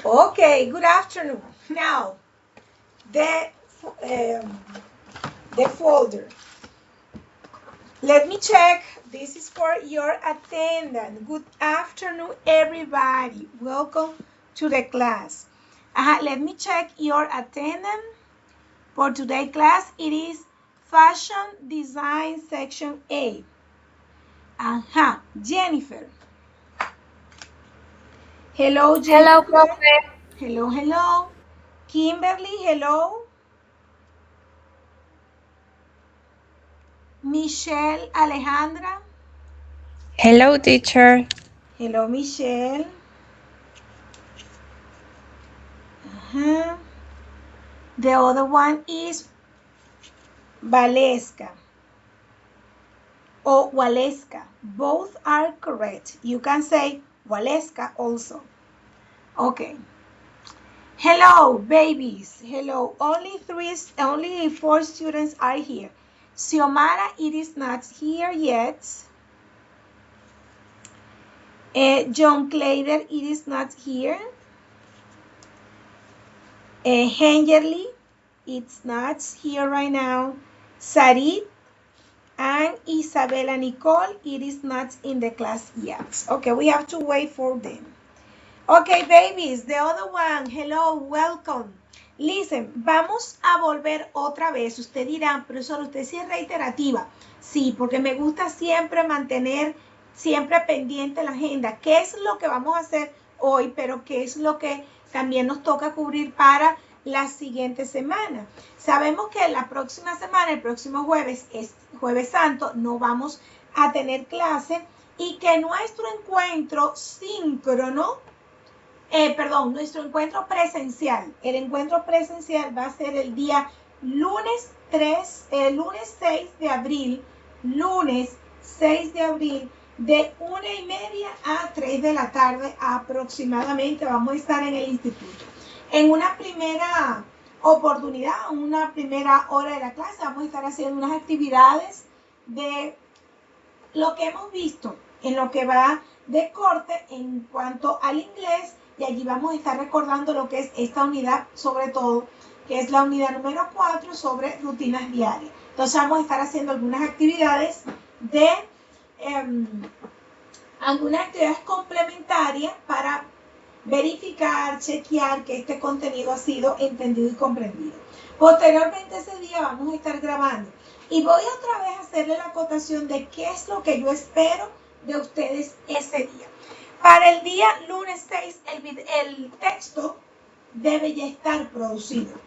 Okay, good afternoon. Now, the folder. Let me check. This is for your attendance. Good afternoon, everybody. Welcome to the class. Let me check your attendance. For today's class, it is Fashion Design Section A. Jennifer. Hello, Jennifer. Hello, Profe. Hello. Kimberly, hello. Michelle Alejandra. Hello, teacher. Hello, Michelle. The other one is Valeska or Waleska. Both are correct. You can say Waleska also. Okay. Hello, babies. Hello. Only 4 students are here. Xiomara, it is not here yet. John Clayder, it is not here. Hengerly, it's not here right now. Sarit and Isabella Nicole, it is not in the class yet. Okay, we have to wait for them. Okay, babies, the other one, hello, welcome. Listen, vamos a volver otra vez. Usted dirá, profesor, usted sí es reiterativa. Sí, porque me gusta siempre mantener siempre pendiente la agenda. ¿Qué es lo que vamos a hacer hoy? Pero ¿qué es lo que también nos toca cubrir para la siguiente semana? Sabemos que la próxima semana, el próximo jueves, es Jueves Santo, no vamos a tener clase y que nuestro encuentro síncrono, nuestro encuentro presencial. El encuentro presencial va a ser el día lunes 6 de abril, lunes 6 de abril, de 1:30 a 3 de la tarde aproximadamente. Vamos a estar en el instituto. En una primera oportunidad, una primera hora de la clase, vamos a estar haciendo unas actividades de lo que hemos visto en lo que va de corte en cuanto al inglés, y allí vamos a estar recordando lo que es esta unidad, sobre todo, que es la unidad número 4 sobre rutinas diarias. Entonces vamos a estar haciendo algunas actividades complementarias para verificar, chequear que este contenido ha sido entendido y comprendido. Posteriormente ese día vamos a estar grabando y voy otra vez a hacerle la acotación de qué es lo que yo espero de ustedes ese día. Para el día lunes 6, el texto debe ya estar producido.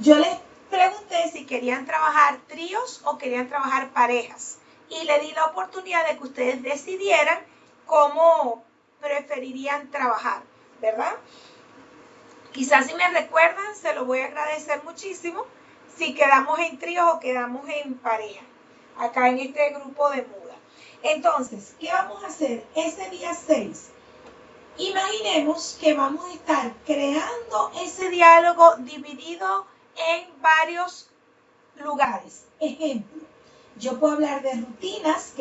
Yo les pregunté si querían trabajar tríos o querían trabajar parejas y le di la oportunidad de que ustedes decidieran cómo preferirían trabajar, ¿verdad? Quizás si me recuerdan, se lo voy a agradecer muchísimo si quedamos en tríos o quedamos en pareja, acá en este grupo de muda. Entonces, ¿qué vamos a hacer ese día 6? Imaginemos que vamos a estar creando ese diálogo dividido en varios lugares. Ejemplo, yo puedo hablar de rutinas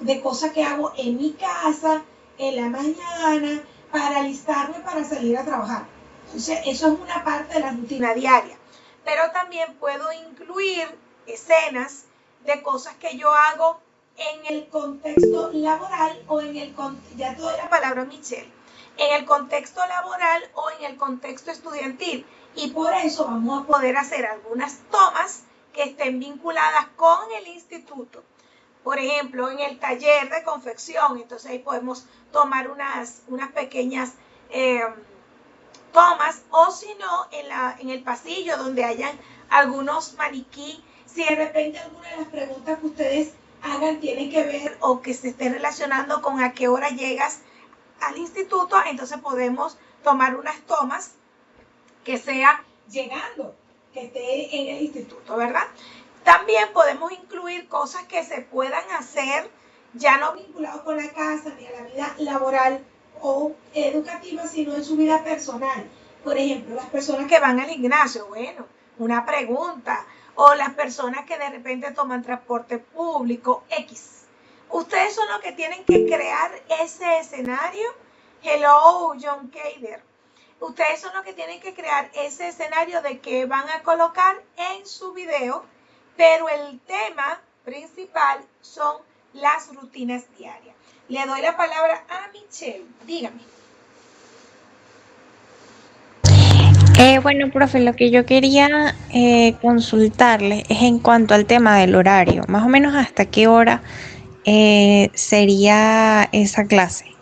de cosas que hago en mi casa, en la mañana, para alistarme para salir a trabajar. Entonces, eso es una parte de la rutina diaria. Pero también puedo incluir escenas de cosas que yo hago en el contexto laboral o ya te doy la palabra, Michelle, en el contexto laboral o en el contexto estudiantil. Y por eso vamos a poder hacer algunas tomas que estén vinculadas con el instituto. Por ejemplo, en el taller de confección, entonces ahí podemos tomar unas pequeñas tomas, o si no, en el pasillo donde hayan algunos maniquí. Si de repente alguna de las preguntas que ustedes hagan tiene que ver o que se esté relacionando con a qué hora llegas al instituto, entonces podemos tomar unas tomas que sea llegando, que esté en el instituto, ¿verdad? También podemos incluir cosas que se puedan hacer ya no vinculados con la casa ni a la vida laboral o educativa, sino en su vida personal. Por ejemplo, las personas que van al gimnasio, bueno, una pregunta, o las personas que de repente toman transporte público, X. Ustedes son los que tienen que crear ese escenario. Hello, John Kader. Ustedes son los que tienen que crear ese escenario de que van a colocar en su video, pero el tema principal son las rutinas diarias. Le doy la palabra a Michelle. Dígame. Bueno, profe, lo que yo quería consultarle es en cuanto al tema del horario. Más o menos hasta qué hora sería esa clase.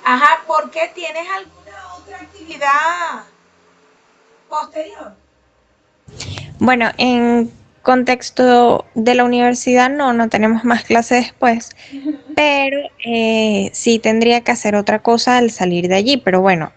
Ajá, ¿por qué tienes alguna otra actividad posterior? Bueno, en contexto de la universidad no tenemos más clases después, pero sí tendría que hacer otra cosa al salir de allí. Pero bueno,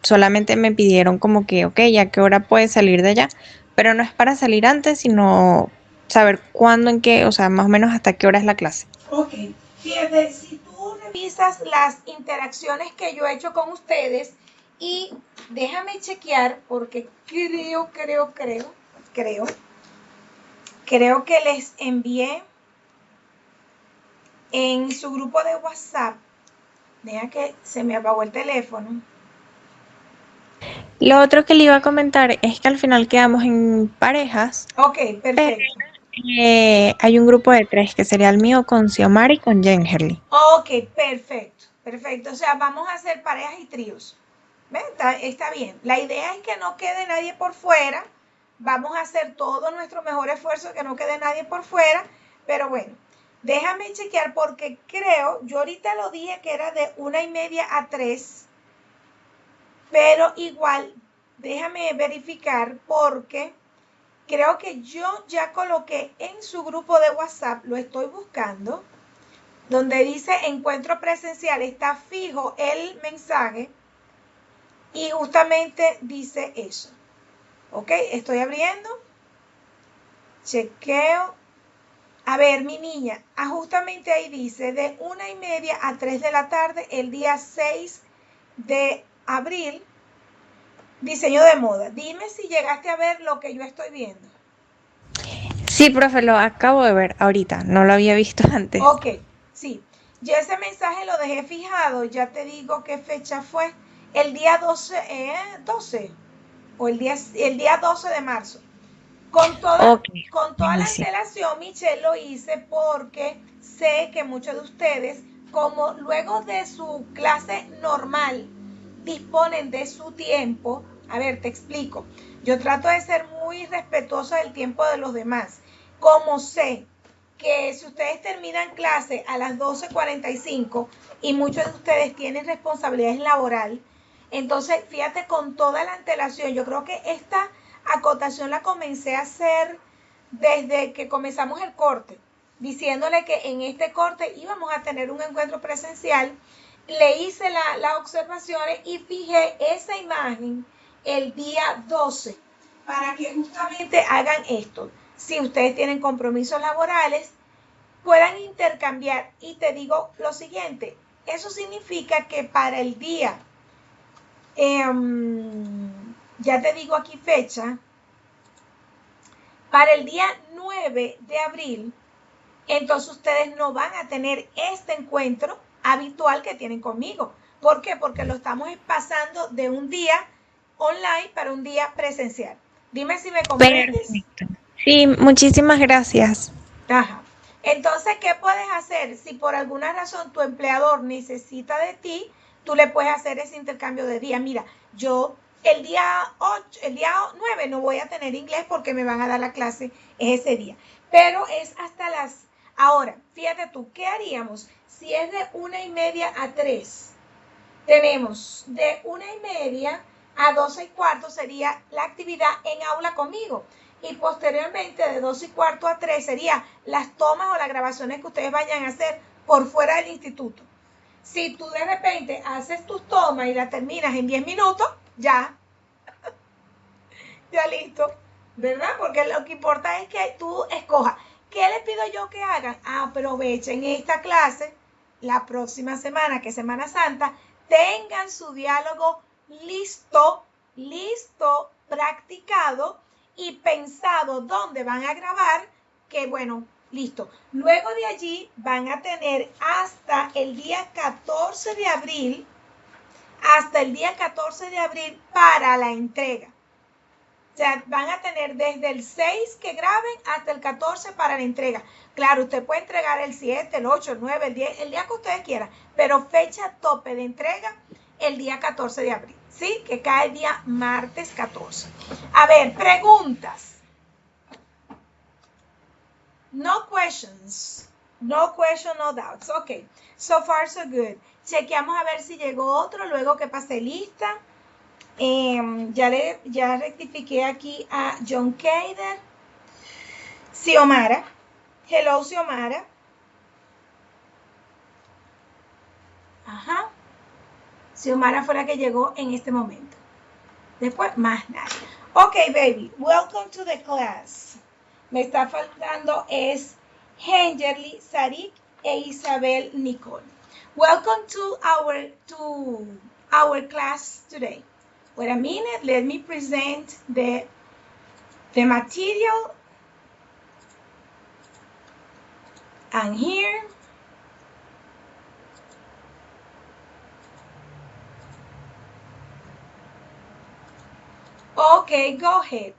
solamente me pidieron como que, ok, ¿a qué hora puedes salir de allá? Pero no es para salir antes, sino saber cuándo, en qué, o sea, más o menos hasta qué hora es la clase. Ok, fíjate, si tú revisas las interacciones que yo he hecho con ustedes y déjame chequear porque creo que les envié en su grupo de WhatsApp. Deja que se me apagó el teléfono. Lo otro que le iba a comentar es que al final quedamos en parejas, Ok, pero perfecto. hay un grupo de tres que sería el mío con Xiomara y con Jengerly. Ok, perfecto, perfecto. O sea, vamos a hacer parejas y tríos. ¿Ven? Está bien. La idea es que no quede nadie por fuera. Vamos a hacer todo nuestro mejor esfuerzo, que no quede nadie por fuera. Pero bueno, déjame chequear porque creo, yo ahorita lo dije que era de 1:30 a 3, pero igual, déjame verificar porque creo que yo ya coloqué en su grupo de WhatsApp, lo estoy buscando, donde dice encuentro presencial, está fijo el mensaje y justamente dice eso. Ok, estoy abriendo, chequeo. A ver, mi niña, justamente ahí dice de 1:30 a 3 de la tarde, el día 6 de abril, diseño de moda. Dime si llegaste a ver lo que yo estoy viendo. Sí, profe, lo acabo de ver ahorita, no lo había visto antes. Ok, sí. Yo ese mensaje lo dejé fijado, ya te digo qué fecha fue. El día 12 o el día 12 de marzo. Con toda, Ok, con toda la buenísimo. antelación, Michelle, lo hice porque sé que muchos de ustedes, como luego de su clase normal, disponen de su tiempo. A ver, te explico. Yo trato de ser muy respetuosa del tiempo de los demás. Como sé que si ustedes terminan clase a las 12:45 y muchos de ustedes tienen responsabilidades laborales, entonces fíjate con toda la antelación, yo creo que esta acotación la comencé a hacer desde que comenzamos el corte, diciéndole que en este corte íbamos a tener un encuentro presencial. Le hice las observaciones y fijé esa imagen el día 12 para que justamente hagan esto. Si ustedes tienen compromisos laborales, puedan intercambiar. Y te digo lo siguiente, eso significa que para el día, ya te digo aquí fecha, para el día 9 de abril, entonces ustedes no van a tener este encuentro habitual que tienen conmigo. ¿Por qué? Porque lo estamos pasando de un día online para un día presencial. Dime si me comprendes. Perfecto. Sí, muchísimas gracias. Ajá. Entonces, ¿qué puedes hacer? Si por alguna razón tu empleador necesita de ti, tú le puedes hacer ese intercambio de día. Mira, yo el día 9 no voy a tener inglés porque me van a dar la clase ese día. Pero es hasta las... Ahora, fíjate tú, ¿qué haríamos? Si es de 1:30 a 3, tenemos de 1:30 a 12:15 sería la actividad en aula conmigo. Y posteriormente de 12:15 a 3 sería las tomas o las grabaciones que ustedes vayan a hacer por fuera del instituto. Si tú de repente haces tus tomas y las terminas en 10 minutos, ya listo, ¿verdad? Porque lo que importa es que tú escojas. ¿Qué les pido yo que hagan? Aprovechen esta clase la próxima semana, que es Semana Santa, tengan su diálogo listo, practicado y pensado dónde van a grabar, que bueno, listo. Luego de allí van a tener hasta el día 14 de abril hasta el día 14 de abril para la entrega. O sea, van a tener desde el 6 que graben hasta el 14 para la entrega. Claro, usted puede entregar el 7, el 8, el 9, el 10, el día que ustedes quieran, pero fecha tope de entrega el día 14 de abril, ¿sí? Que cae el día martes 14. A ver, preguntas. No questions. No question, no doubts. Ok, so far so good. Chequeamos a ver si llegó otro luego que pasé lista. Ya rectifiqué aquí a John Kader. Xiomara. Hello, Xiomara. Ajá. Xiomara fue la que llegó en este momento. Después, más nada. Ok, baby. Welcome to the class. Me está faltando es Hengerly, Sarik e Isabel Nicole. Welcome to our class today. Wait a minute, let me present the material. And here, okay, go ahead.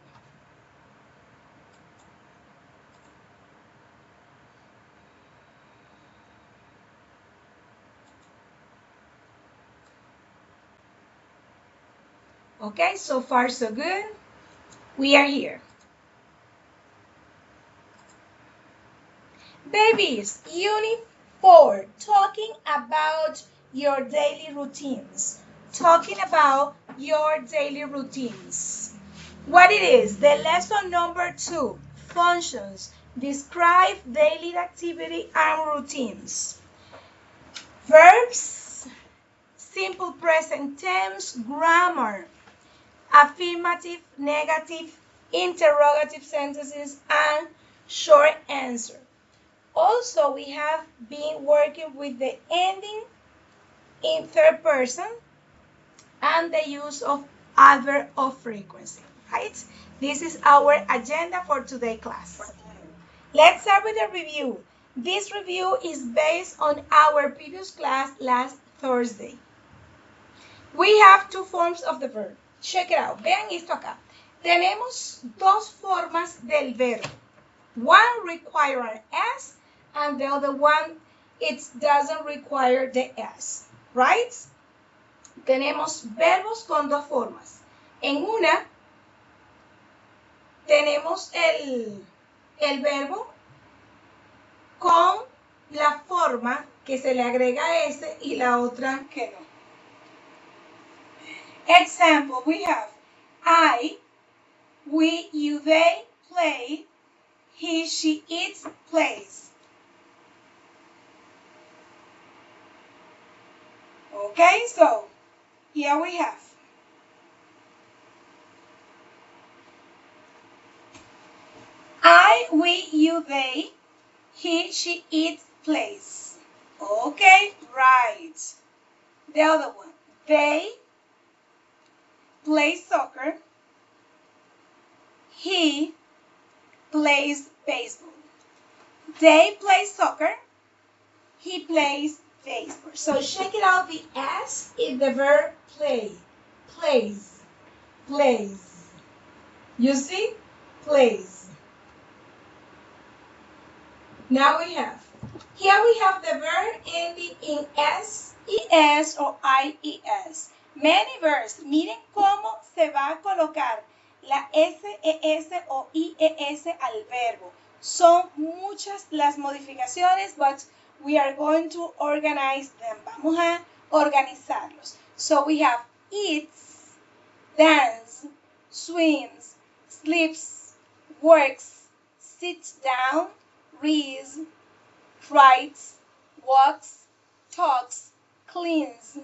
Okay, so far so good. We are here. Babies, Unit 4, talking about your daily routines. Talking about your daily routines. What it is, the lesson number 2, functions. Describe daily activity and routines. Verbs, simple present tense, grammar, affirmative, negative, interrogative sentences, and short answer. Also, we have been working with the ending in third person and the use of adverb of frequency, right? This is our agenda for today's class. Let's start with a review. This review is based on our previous class last Thursday. We have two forms of the verb. Check it out. Vean esto acá. Tenemos dos formas del verbo. One requires an S and the other one, it doesn't require the S, right? Tenemos verbos con dos formas. En una, tenemos el verbo con la forma que se le agrega S y la otra que no. Example, we have I, we, you, they, play, he, she, it, plays. Okay, so here we have. I, we, you, they, he, she, it, plays. Okay, right. The other one. They play soccer. He plays baseball. They play soccer. He plays baseball. So check it out. The S is the verb play. Plays. Plays. You see? Plays. Now we have. Here we have the verb ending in S, ES or IES. Many verbs. Miren cómo se va a colocar la SES o IES al verbo. Son muchas las modificaciones, but we are going to organize them. Vamos a organizarlos. So we have eats, dance, swims, sleeps, works, sits down, reads, writes, walks, talks, cleans,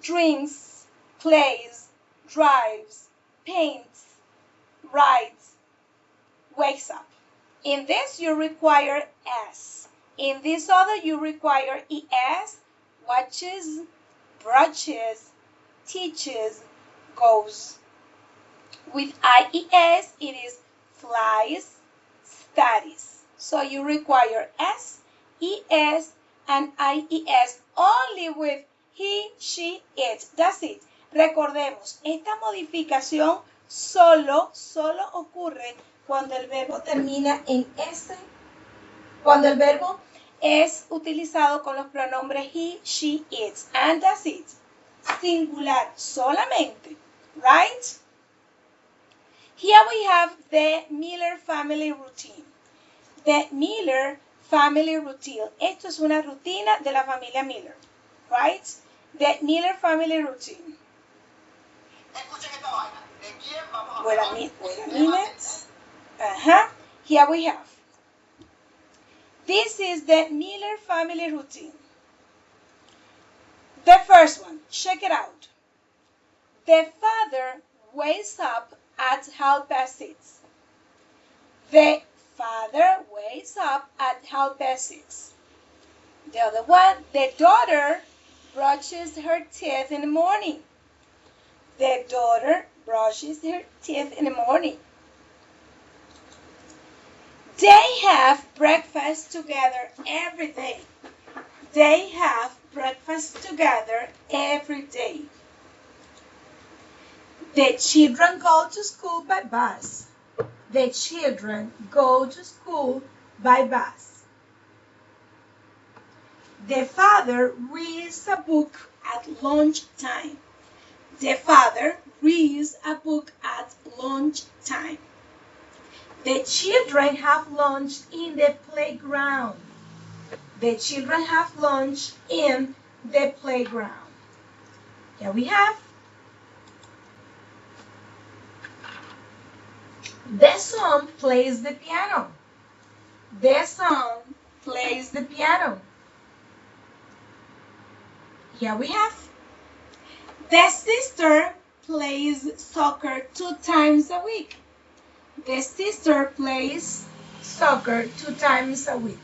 drinks, plays, drives, paints, rides, wakes up. In this, you require S. In this other, you require ES, watches, brushes, teaches, goes. With IES, it is flies, studies. So you require S, ES, and IES only with he, she, it. That's it. Recordemos, esta modificación solo ocurre cuando el verbo termina en S, cuando el verbo es utilizado con los pronombres he, she, it. And that's it. Singular solamente. Right? Here we have the Miller family routine. The Miller family routine. Esto es una rutina de la familia Miller. Right? The Miller family routine. Wait a minute. Here we have. This is the Miller family routine. The first one, check it out. The father wakes up at 6:30. The father wakes up at 6:30. The other one, the daughter brushes her teeth in the morning. The daughter brushes her teeth in the morning. They have breakfast together every day. They have breakfast together every day. The children go to school by bus. The children go to school by bus. The father reads a book at lunchtime. The father reads a book at lunchtime. The children have lunch in the playground. The children have lunch in the playground. Here we have. The son plays the piano. The son plays the piano. Here we have. The sister plays soccer 2 times a week. The sister plays soccer 2 times a week.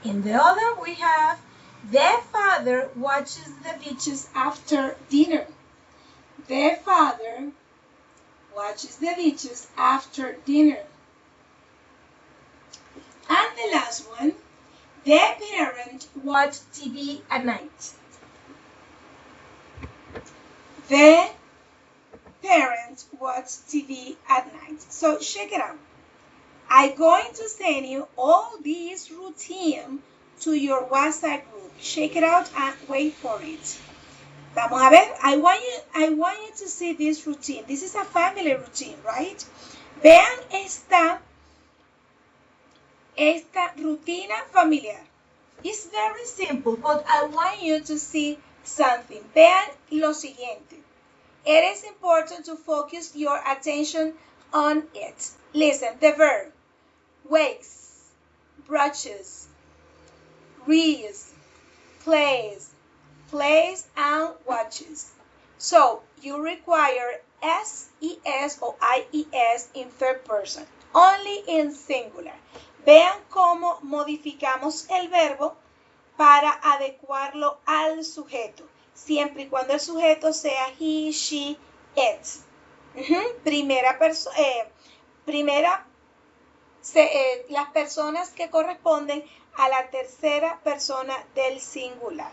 In the other, we have the father watches the beaches after dinner. The father watches the beaches after dinner. And the last one, the parent watches TV at night. The parents watch TV at night. So check it out. I'm going to send you all these routine to your WhatsApp group. Check it out and wait for it. Vamos a ver. I want you to see this routine. This is a family routine, right? Vean esta rutina familiar. It's very simple, but I want you to see something. Vean lo siguiente. It is important to focus your attention on it. Listen, the verb wakes, brushes, reads, plays, and watches. So you require SES or IES in third person, only in singular. Vean cómo modificamos el verbo para adecuarlo al sujeto, siempre y cuando el sujeto sea he, she, it. Las personas que corresponden a la tercera persona del singular.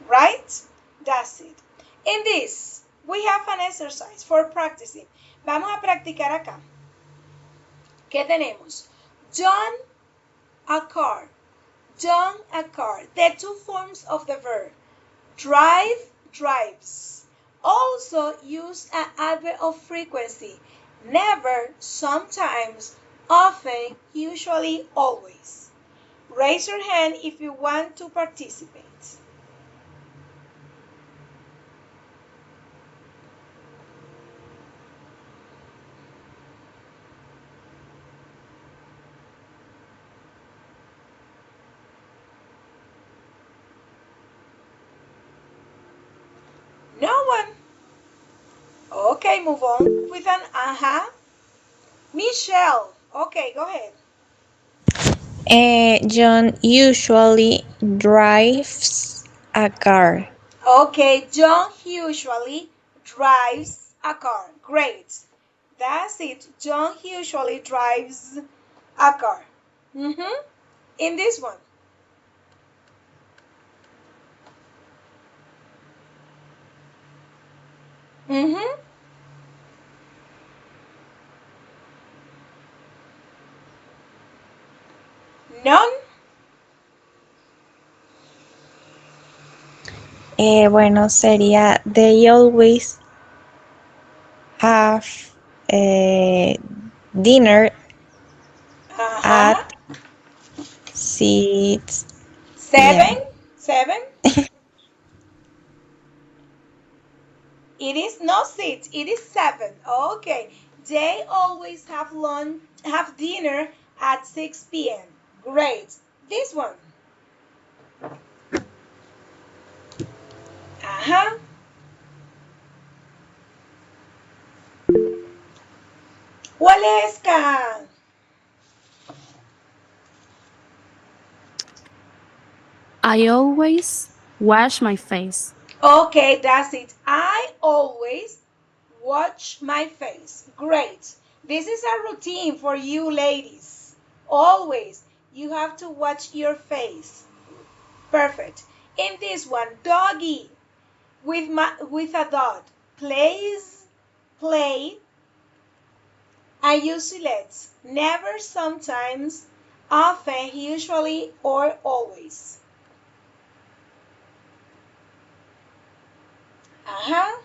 Right? That's it. In this, we have an exercise for practicing. Vamos a practicar acá. ¿Qué tenemos? John, a car. John, a car. The two forms of the verb. Drive, drives. Also use an adverb of frequency. Never, sometimes, often, usually, always. Raise your hand if you want to participate. No one. Okay, move on with an Michelle. Okay, go ahead. John usually drives a car. Okay, John usually drives a car. Great. That's it. John usually drives a car. In this one. Mm-hmm. None. Bueno, sería they always have dinner Uh-huh. at 6 Seven. p.m. 7. It is not 6. It is 7. Okay. They always have dinner at 6 p.m. Great. This one. Uh-huh. Waleska. I always wash my face. Okay, that's it. I always watch my face. Great. This is a routine for you ladies. Always. You have to watch your face. Perfect. In this one, doggy with a dot. Plays, play, and usually let's. Never, sometimes, often, usually, or always. Ajá.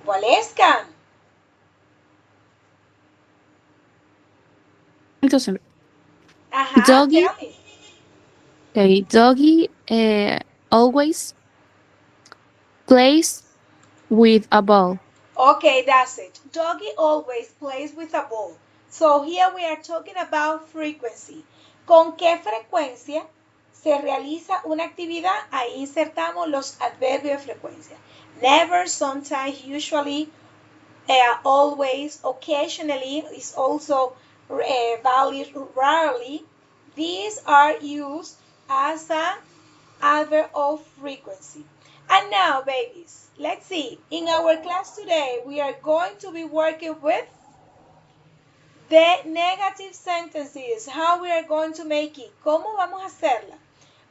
Waleska. Entonces, Ajá, doggy, tell me. okay, doggy always plays with a ball. Okay, that's it. Doggy always plays with a ball. So here we are talking about frequency. ¿Con qué frecuencia se realiza una actividad? Ahí insertamos los adverbios de frecuencia. Never, sometimes, usually, always, occasionally is also valid, rarely. These are used as an adverb of frequency. And now, babies, let's see. In our class today, we are going to be working with the negative sentences. How we are going to make it. ¿Cómo vamos a hacerla?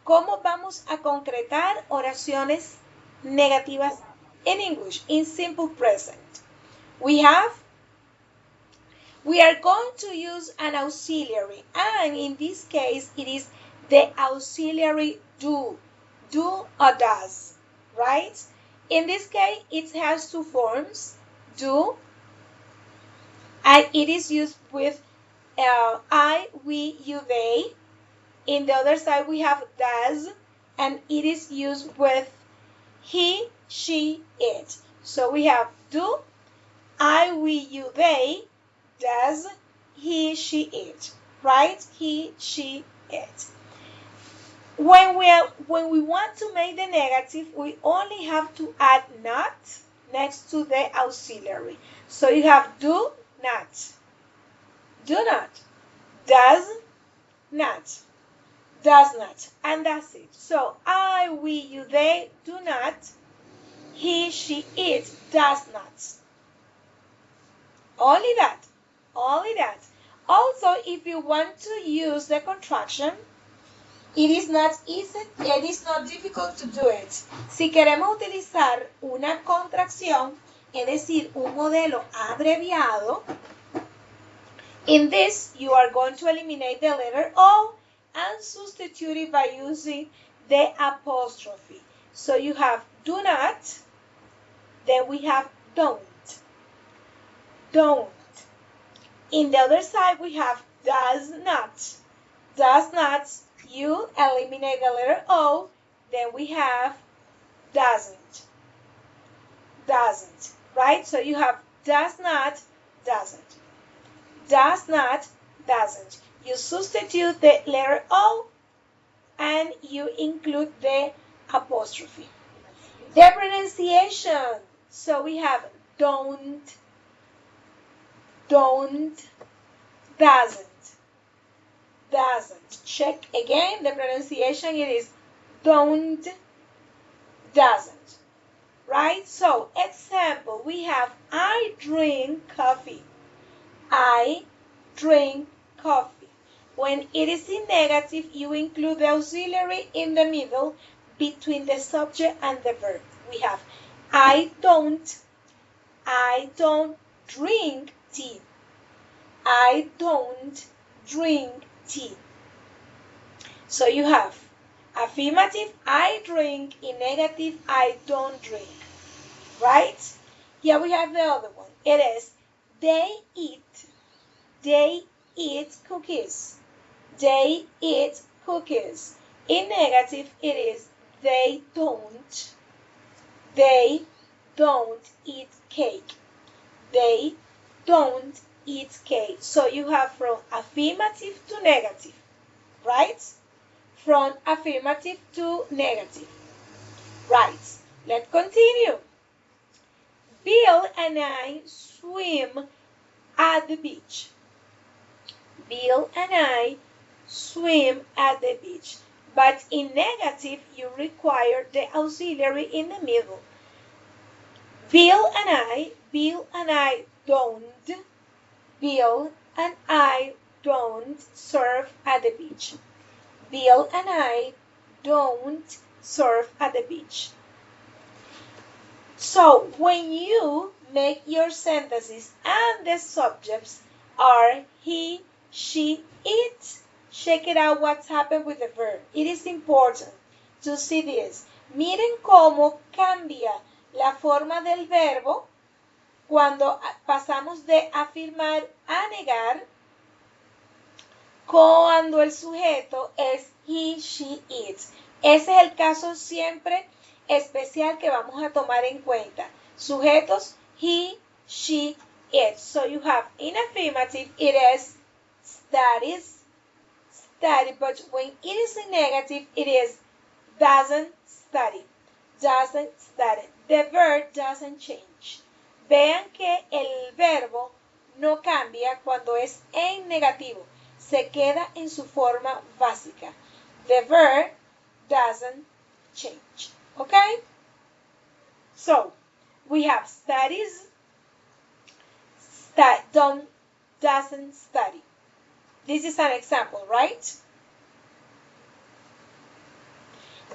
¿Cómo vamos a concretar oraciones negativas in English, in simple present? We are going to use an auxiliary, and in this case, it is the auxiliary do or does, right? In this case, it has two forms, do, and it is used with I, we, you, they. In the other side, we have does, and it is used with he, she, it. So we have do, I, we, you, they, does, he, she, it, right? He, she, it. When we want to make the negative, we only have to add not next to the auxiliary. So you have do not, does not, and that's it. So I, we, you, they do not, he, she, it does not. Only that. Also, if you want to use the contraction, it is not easy, it is not difficult to do it. Si queremos utilizar una contracción, es decir, un modelo abreviado, in this you are going to eliminate the letter O and substitute it by using the apostrophe. So you have do not, then we have don't. In the other side, we have does not. You eliminate the letter O, then we have doesn't, right? So you have does not, doesn't. You substitute the letter O and you include the apostrophe. The pronunciation. So we have don't, doesn't. Check again the pronunciation. It is don't, doesn't. Right? So, example, we have I drink coffee. I drink coffee. When it is in negative, you include the auxiliary in the middle between the subject and the verb. We have I don't drink tea. I don't drink tea. So you have affirmative, I drink, in negative, I don't drink. Right? Here we have the other one. It is, they eat cookies. They eat cookies. In negative, it is, they don't eat cake. They don't eat cake. So you have from affirmative to negative, right? From affirmative to negative. Right. Let's continue. Bill and I swim at the beach. Bill and I swim at the beach. But in negative, you require the auxiliary in the middle. Bill and I don't surf at the beach. Bill and I don't surf at the beach. So when you make your sentences and the subjects are he, she, it, check it out what's happened with the verb. It is important to see this. Miren cómo cambia la forma del verbo cuando pasamos de afirmar a negar, cuando el sujeto es he, she, it. Ese es el caso siempre especial que vamos a tomar en cuenta. Sujetos, he, she, it. So you have in affirmative, it is studies, study, but when it is in negative, it is doesn't study, doesn't study. The verb doesn't change. Vean que el verbo no cambia cuando es en negativo. Se queda en su forma básica. The verb doesn't change. Okay? So, we have studies, doesn't study. This is an example, right?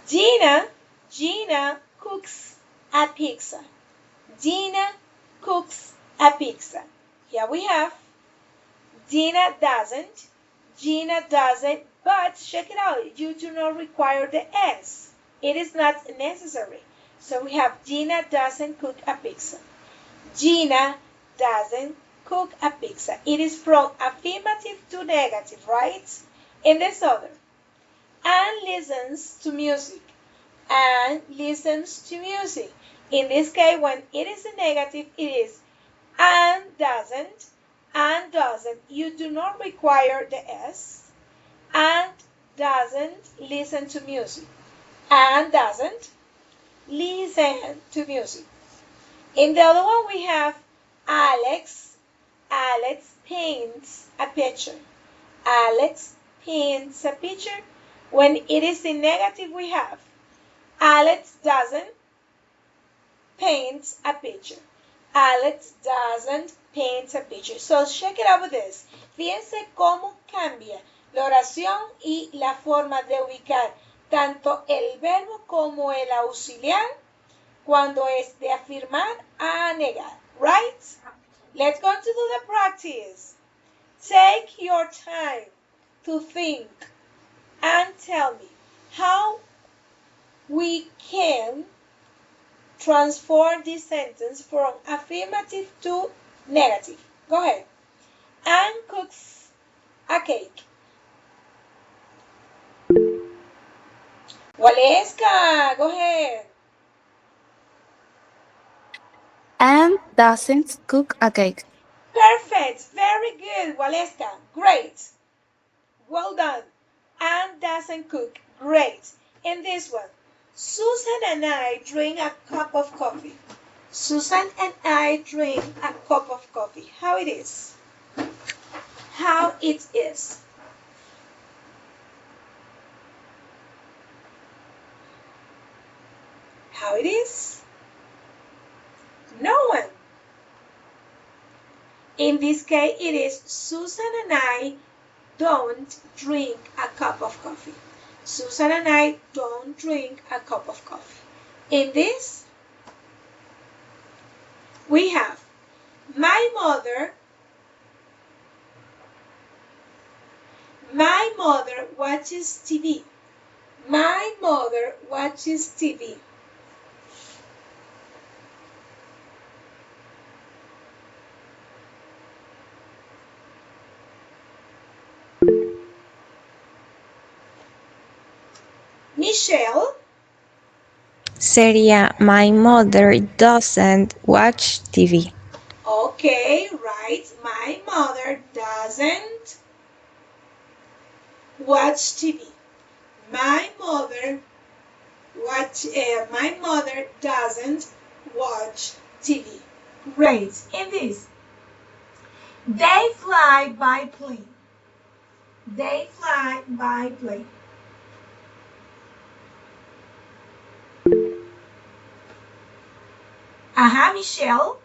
Gina cooks a pizza. Gina cooks a pizza. Here we have Gina doesn't, but check it out. You do not require the S. It is not necessary. So we have Gina doesn't cook a pizza. Gina doesn't cook a pizza. It is from affirmative to negative, right? In this other. Anne listens to music. Anne listens to music. In this case, when it is a negative, it is Anne doesn't. Anne doesn't. You do not require the S. Anne doesn't listen to music. Anne doesn't listen to music. In the other one, we have Alex. Alex paints a picture. Alex paints a picture. When it is in negative, we have Alex doesn't paint a picture. Alex doesn't paint a picture. So check it out with this. Fíjense cómo cambia la oración y la forma de ubicar tanto el verbo como el auxiliar cuando es de afirmar a negar. Right? Let's go to do the practice. Take your time to think and tell me how we can transform this sentence from affirmative to negative. Go ahead. Anne cooks a cake. Waleska, go ahead. Anne doesn't cook a cake. Perfect. Very good, Waleska. Great. Well done. Anne doesn't cook. Great. And this one. Susan and I drink a cup of coffee. Susan and I drink a cup of coffee. How it is? How it is? How it is? No one. In this case, it is Susan and I don't drink a cup of coffee. Susan and I don't drink a cup of coffee. In this, We have my mother watches TV. My mother watches TV. Michelle. Sería my mother doesn't watch TV. Okay, right. My mother doesn't watch TV. My mother doesn't watch TV. Great. In this, they fly by plane. They fly by plane. Michelle.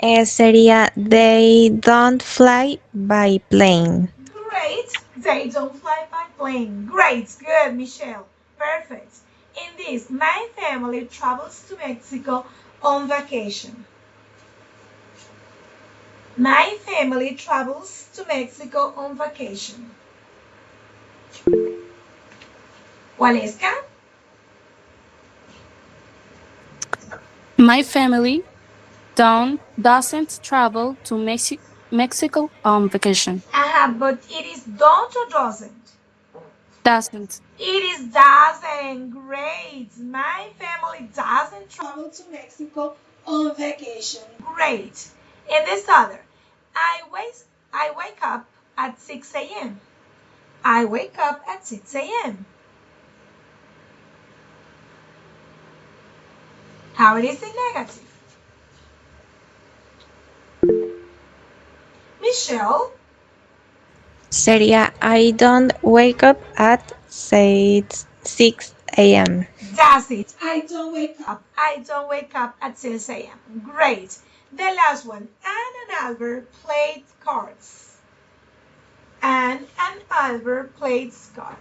Sería they don't fly by plane. Great. They don't fly by plane. Great. Good, Michelle. Perfect. In this, my family travels to Mexico on vacation. My family travels to Mexico on vacation. Waleska? My family doesn't travel to Mexico on vacation. But it is don't or doesn't? Doesn't. It is doesn't. Great. My family doesn't travel to Mexico on vacation. Great. And this other, I wake up at 6 a.m. I wake up at 6 a.m. How it is in negative? Michelle? Sería I don't wake up at 6 a.m. That's it. I don't wake up. I don't wake up at 6 a.m. Great. The last one. Anne and Albert played cards. Anne and Albert played cards.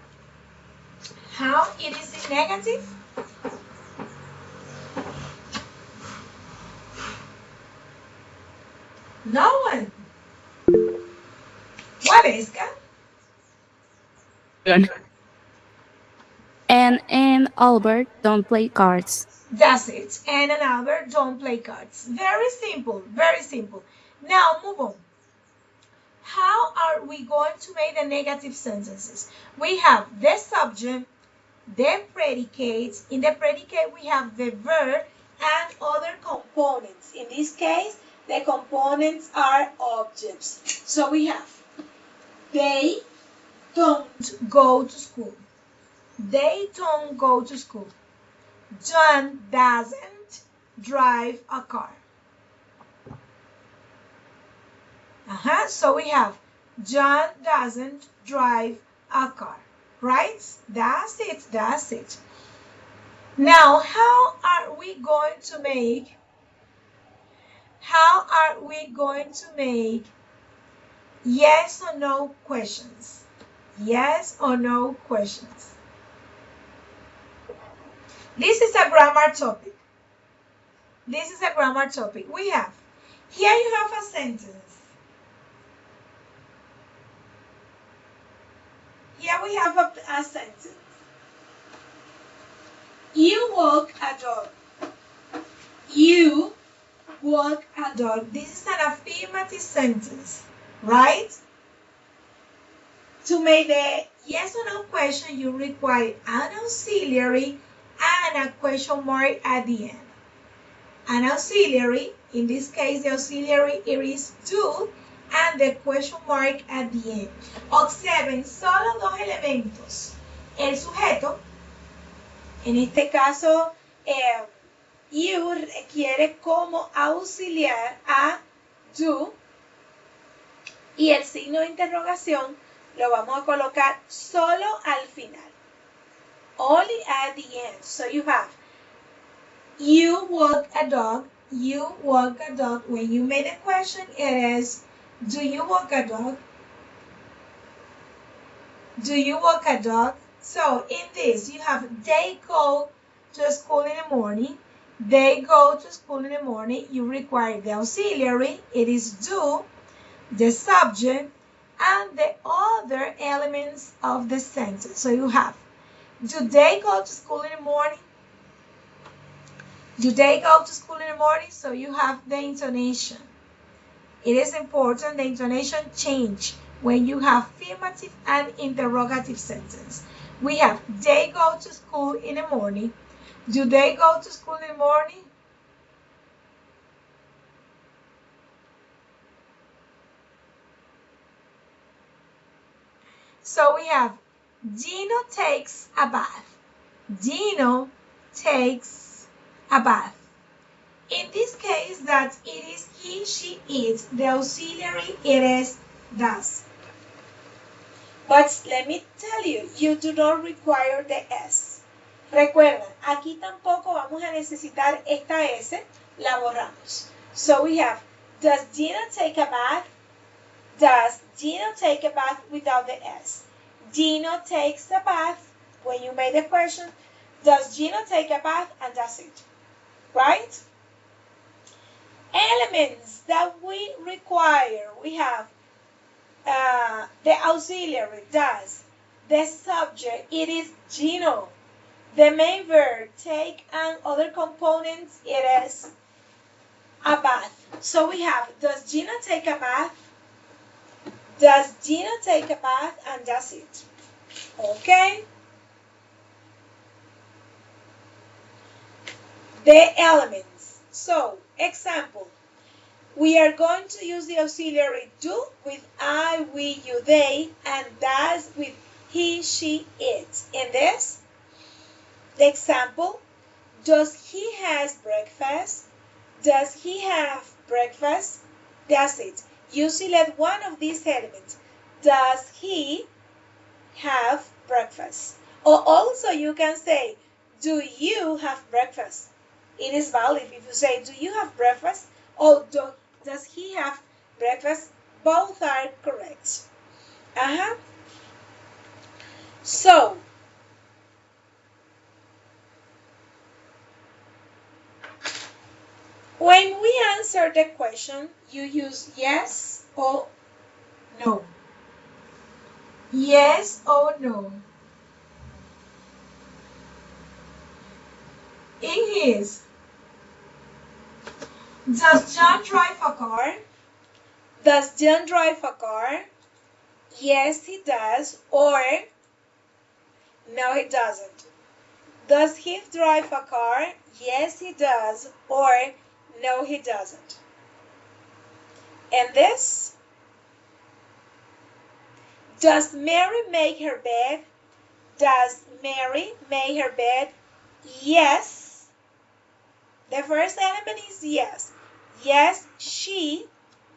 How it is in negative? No one. What is that? Anne and Albert don't play cards. That's it. Anne and Albert don't play cards. Very simple. Very simple. Now move on. How are we going to make the negative sentences? We have the subject, the predicate. In the predicate, we have the verb and other components. In this case, the components are objects. So we have, they don't go to school. They don't go to school. John doesn't drive a car. So we have John doesn't drive a car, right? That's it, that's it. Now, how are we going to make yes or no questions? Yes or no questions? This is a grammar topic. This is a grammar topic. We have, here you have a sentence. Here we have a sentence. You walk a dog. You walk a dog. This is an affirmative sentence, right? To make the yes or no question, you require an auxiliary and a question mark at the end. An auxiliary, in this case, the auxiliary is to, and the question mark at the end. Observen solo dos elementos. El sujeto, en este caso, you requiere como auxiliar a do, y el signo de interrogación lo vamos a colocar solo al final. Only at the end. So you have, you walk a dog. You walk a dog. When you make a question, it is, do you walk a dog? Do you walk a dog? So in this, you have, they go to school in the morning. They go to school in the morning. You require the auxiliary. It is do, the subject, and the other elements of the sentence. So you have, do they go to school in the morning? Do they go to school in the morning? So you have the intonation. It is important the intonation change when you have affirmative and interrogative sentence. We have, they go to school in the morning. Do they go to school in the morning? So we have, Gino takes a bath. Gino takes a bath. In this case, that it is he, she, it. The auxiliary, it is does. But let me tell you, you do not require the S. Recuerda, aquí tampoco vamos a necesitar esta S, la borramos. So we have, does Gino take a bath? Does Gino take a bath without the S? Gino takes a bath. When you made the question, does Gino take a bath? And that's it. Right? Elements that we require. We have the auxiliary, does. The subject, it is Gino. The main verb, take, and other components, it is a bath. So we have, does Gino take a bath? Does Gino take a bath? And that's it. Okay? The elements. So, example. We are going to use the auxiliary do with I, we, you, they, and does with he, she, it. In this, the example, does he has breakfast? Does he have breakfast? That's it. You select one of these elements. Does he have breakfast? Or also you can say, do you have breakfast? It is valid if you say, do you have breakfast? Or does he have breakfast? Both are correct. So, when we answer the question, you use yes or no. Yes or no. In his, does John drive a car? Does John drive a car? Yes, he does. Or no, he doesn't. Does he drive a car? Yes, he does. Or no, he doesn't. And this, does Mary make her bed? Does Mary make her bed? Yes. The first element is yes. Yes, she.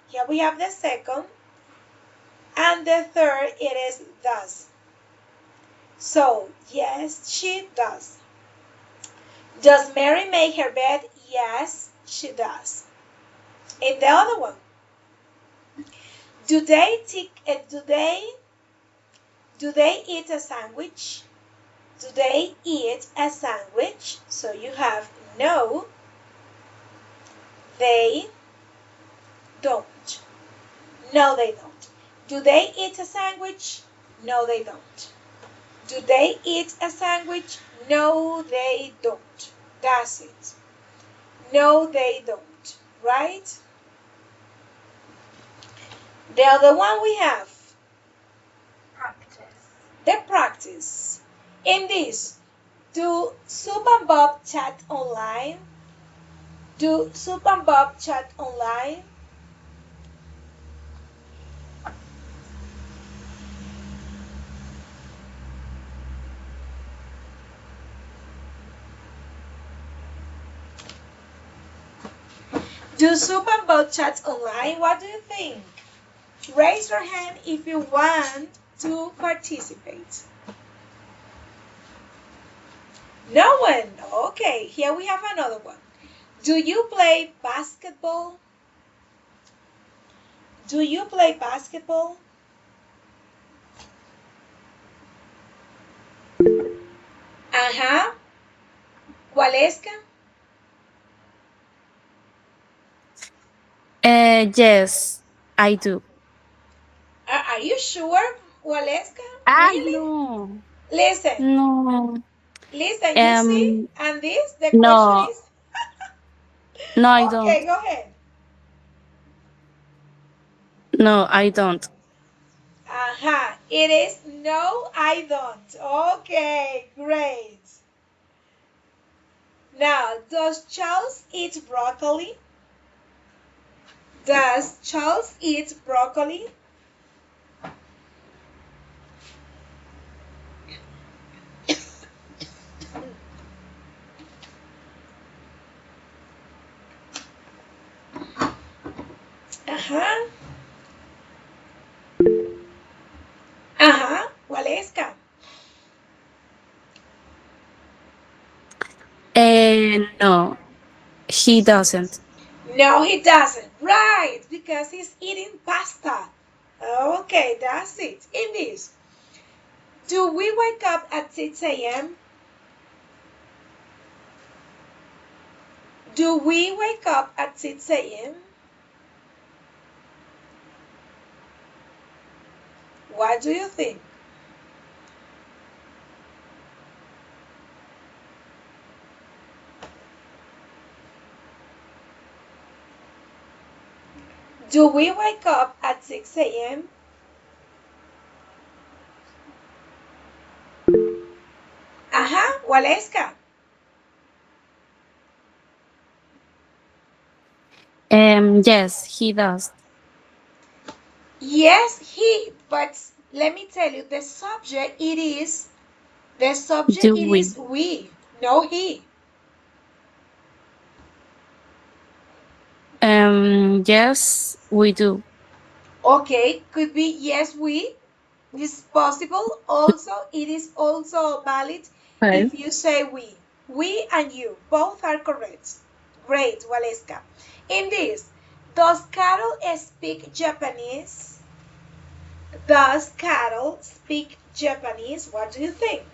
Here we have the second. And the third, it is does. So, yes, she does. Does Mary make her bed? Yes, she does. And the other one, do they eat a sandwich? Do they eat a sandwich? So you have no, they don't. No, they don't. Do they eat a sandwich? No, they don't. Do they eat a sandwich? No, they don't. That's it. No, they don't. Right? The other one we have the practice. In this, do Soup and Bob chat online? Do Soup and Bob chat online? Do Soup and Bob chat online? What do you think? Raise your hand if you want to participate. No one. Okay, here we have another one. Do you play basketball? Do you play basketball? Ajá. ¿Cuál es? Yes, I do. Are you sure, Waleska? Ah, Really? no. Listen, No. listen, you see? Um, And this, the question no. is, No, I don't. okay, go ahead. No, I don't. Uh-huh. It is no, I don't. Okay, great. Now, does Charles eat broccoli? Does Charles eat broccoli? Uh-huh. Uh-huh. Waleska. No, he doesn't. No, he doesn't. Right, because he's eating pasta. Okay, that's it. In this, do we wake up at 6 a.m.? Do we wake up at 6 a.m.? What do you think? Do we wake up at 6 a.m.? Ajá, Waleska. Yes, he does. Yes, he, but let me tell you, the subject Do it we? is we, no he. Yes, we do. Okay, could be yes, we. It's possible. Also, it is also valid Okay. if you say we. We and you, both are correct. Great, Waleska. In this, does Carol speak Japanese? Does Carol speak Japanese? What do you think?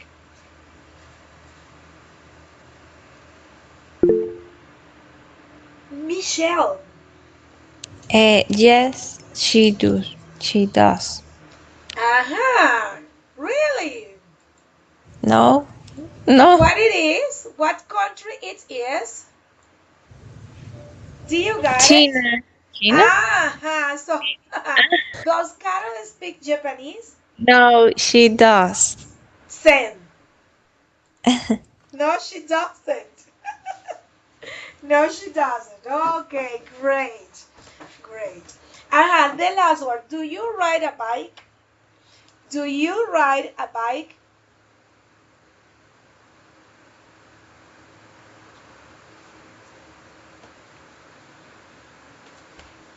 Michelle. Yes, she does. She does. Aha, really? No, no. What it is? What country it is? Do you got it? China. China? Aha, so does Carol speak Japanese? No, she does. Same. No, she doesn't. No, she doesn't. Okay, great. Great. Aha, the last one. Do you ride a bike? Do you ride a bike?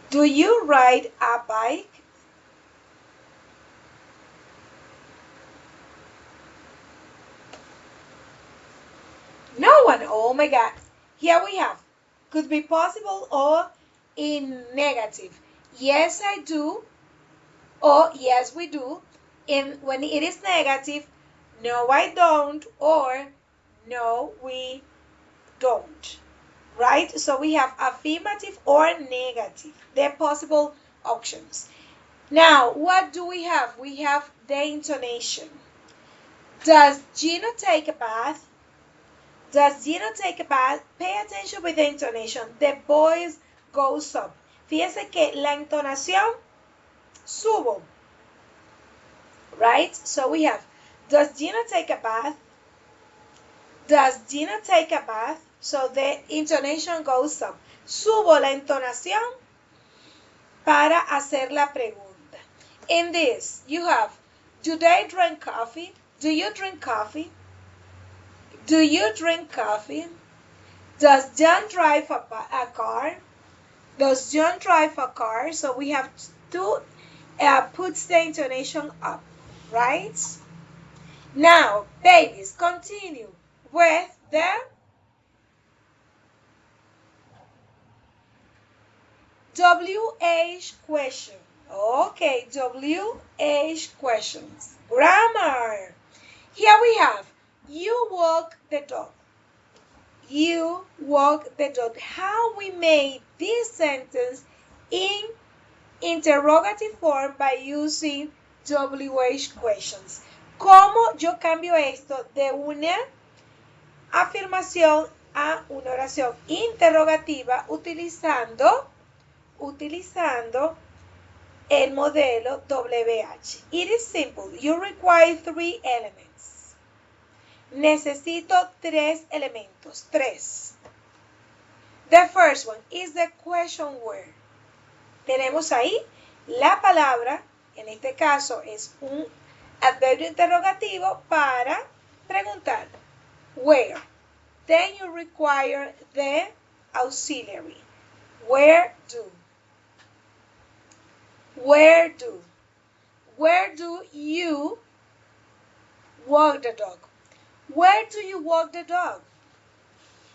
Do you ride a bike? No one. Oh my God. Here we have. Could be possible or in negative. Yes, I do. Or yes, we do. And when it is negative, no, I don't. Or no, we don't. Right? So we have affirmative or negative. They're possible options. Now, what do we have? We have the intonation. Does Gino take a bath? Does Gino take a bath? Pay attention with the intonation. The voice goes up. Fíjese que la entonación subo. Right? So we have, does Gino take a bath? Does Gino take a bath? So the intonation goes up. Subo la entonación para hacer la pregunta. In this, you have, do they drink coffee? Do you drink coffee? Do you drink coffee? Does John drive a car? Does John drive a car? So we have to put the intonation up, right? Now, babies, continue with the WH question. Okay, WH questions. Grammar. Here we have, you walk the dog. You walk the dog. How we made this sentence in interrogative form by using WH questions. ¿Cómo yo cambio esto de una afirmación a una oración interrogativa utilizando el modelo WH? It is simple. You require 3 elements. Necesito 3 elementos. 3. The first one is the question word. Tenemos ahí la palabra, en este caso es un adverbio interrogativo para preguntar. Where? Then you require the auxiliary. Where do? Where do? Where do you walk the dog? Where do you walk the dog?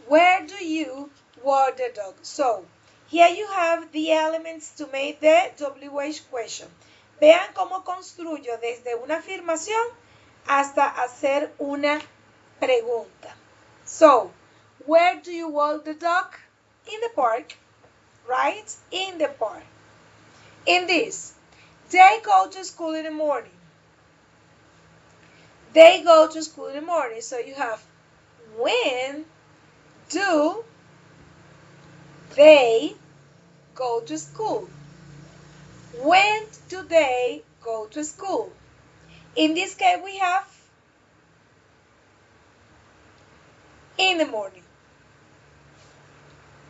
Where do you walk the dog? So, here you have the elements to make the WH question. Vean cómo construyo desde una afirmación hasta hacer una pregunta. So, where do you walk the dog? In the park, right? In the park. In this, they go to school in the morning. They go to school in the morning. So you have when do they go to school? When do they go to school? In this case, we have in the morning.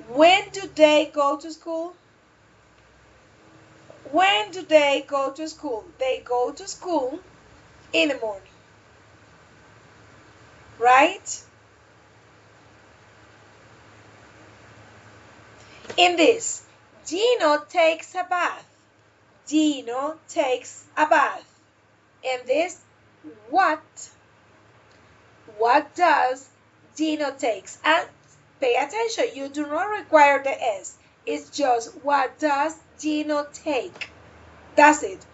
When do they go to school? When do they go to school? They go to school in the morning. Right? In this, Gino takes a bath. Gino takes a bath. In this, what does Gino takes? And pay attention, you do not require the S. It's just what does Gino take? That's it.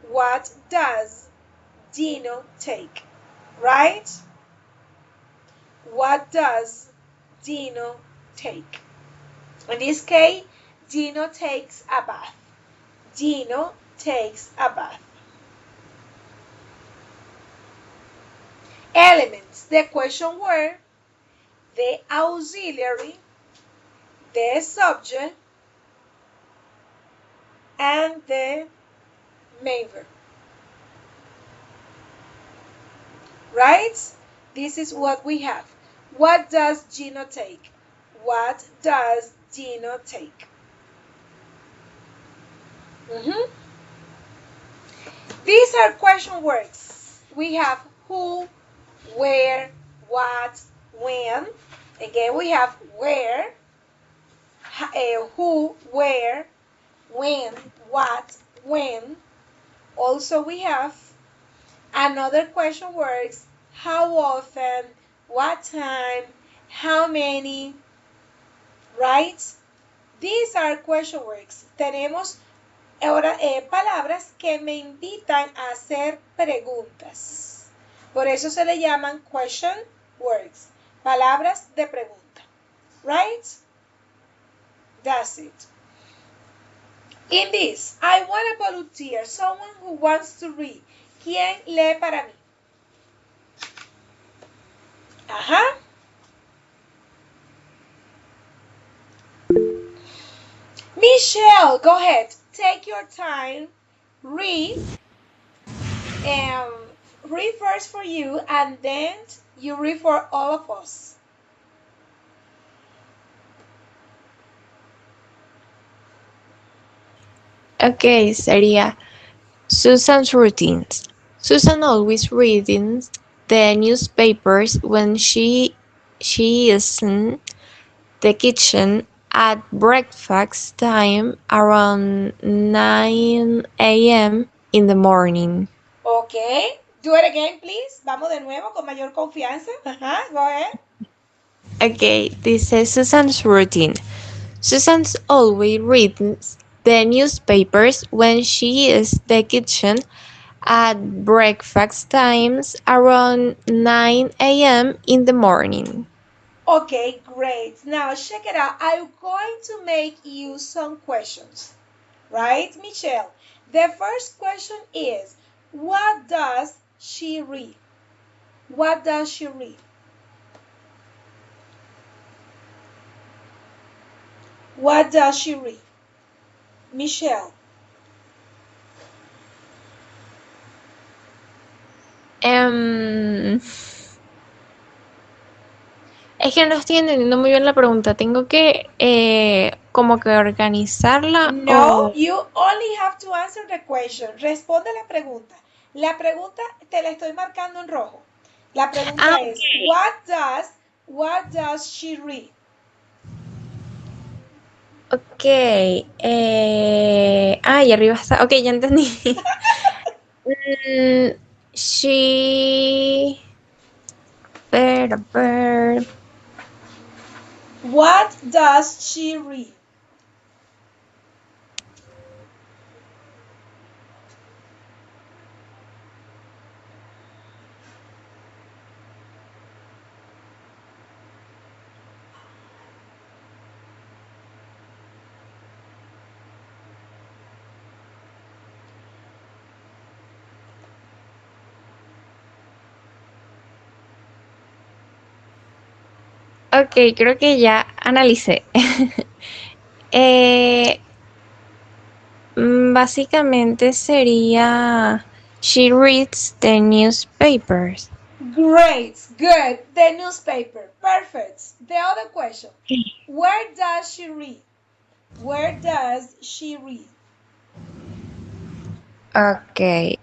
What does Gino take? Right? What does Gino take? In this case, Gino takes a bath. Gino takes a bath. Elements. The question word, the auxiliary, the subject, and the main verb. Right? This is what we have. What does Gino take? What does Gino take? These are question words. We have who, where, what, when. Again, we have where, who, where, when, what, when. Also, we have another question words. How often, what time, how many, right? These are question words. Tenemos ahora palabras que me invitan a hacer preguntas. Por eso se le llaman question words. Palabras de pregunta. Right? That's it. In this, I want a volunteer, someone who wants to read. ¿Quién lee para mí? Ajá. Michelle, go ahead. Take your time. Read. Read first for you, and then you read for all of us. Okay, sería Susan's routines. Susan always reads the newspapers when she is in the kitchen at breakfast time around 9 a.m. in the morning. Okay. Do it again, please. Vamos de nuevo con mayor confianza. Go ahead. Okay, this is Susan's routine. Susan's always reads the newspapers when she is in the kitchen at breakfast times around 9 a.m. in the morning. Okay, great. Now check it out. I'm going to make you some questions. right, Michelle? The first question is, what does she read? What does she read? What does she read? Michelle. Em, es que no estoy entendiendo muy bien la pregunta. ¿Tengo que como que organizarla No, o...? you only have to answer the question. Responde la pregunta. La pregunta te la estoy marcando en rojo. La Ah, pregunta es, what does she read? ok. Y arriba está. Ok, ya entendí. Mm, she... ver. What does she read? Ok, creo que ya analicé. Eh, básicamente sería she reads the newspapers. Great, good. The newspaper. Perfect. The other question. Where does she read? Where does she read? Ok.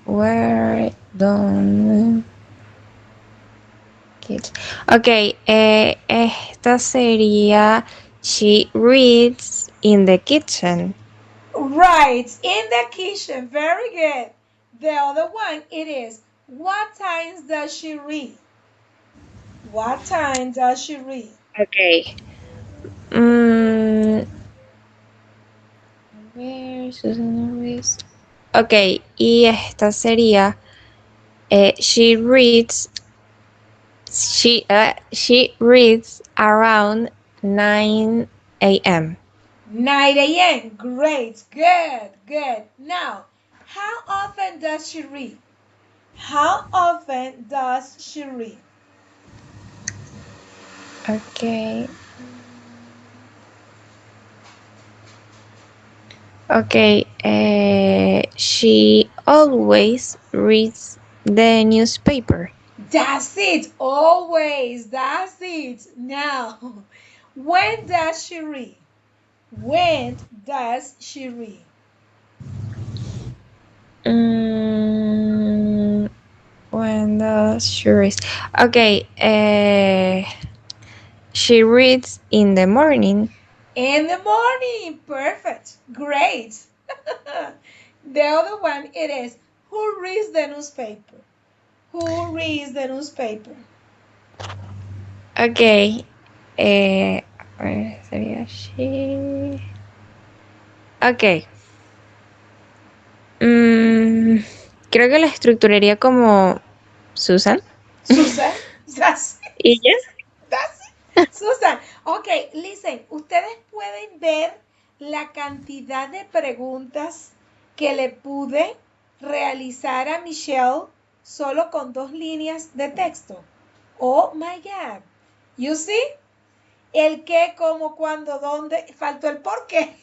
Where don't kids? Ok, esta sería she reads in the kitchen. Right, in the kitchen. Very good. The other one, it is, what times does she read? What time does she read? Ok. Mm, where Susan reads. Ok, y esta sería she reads around 9 a.m. 9 a.m. Great, good, good. Now, how often does she read? How often does she read? Okay. Okay. She always reads the newspaper. That's it, always. That's it. Now, when does she read? When does she read? Mm, when does she read? Okay. She reads in the morning. In the morning. Perfect. Great. The other one, it is, who reads the newspaper? Who reads the newspaper? Okay. Sería she. Okay. Mm, creo que la estructuraría como Susan. Susan. That's ¿Y ya? That's Susan. Okay, listen, ustedes pueden ver la cantidad de preguntas que le pude realizar a Michelle solo con 2 líneas de texto. Oh my God. You see? El qué, cómo, cuándo, dónde. Faltó el por qué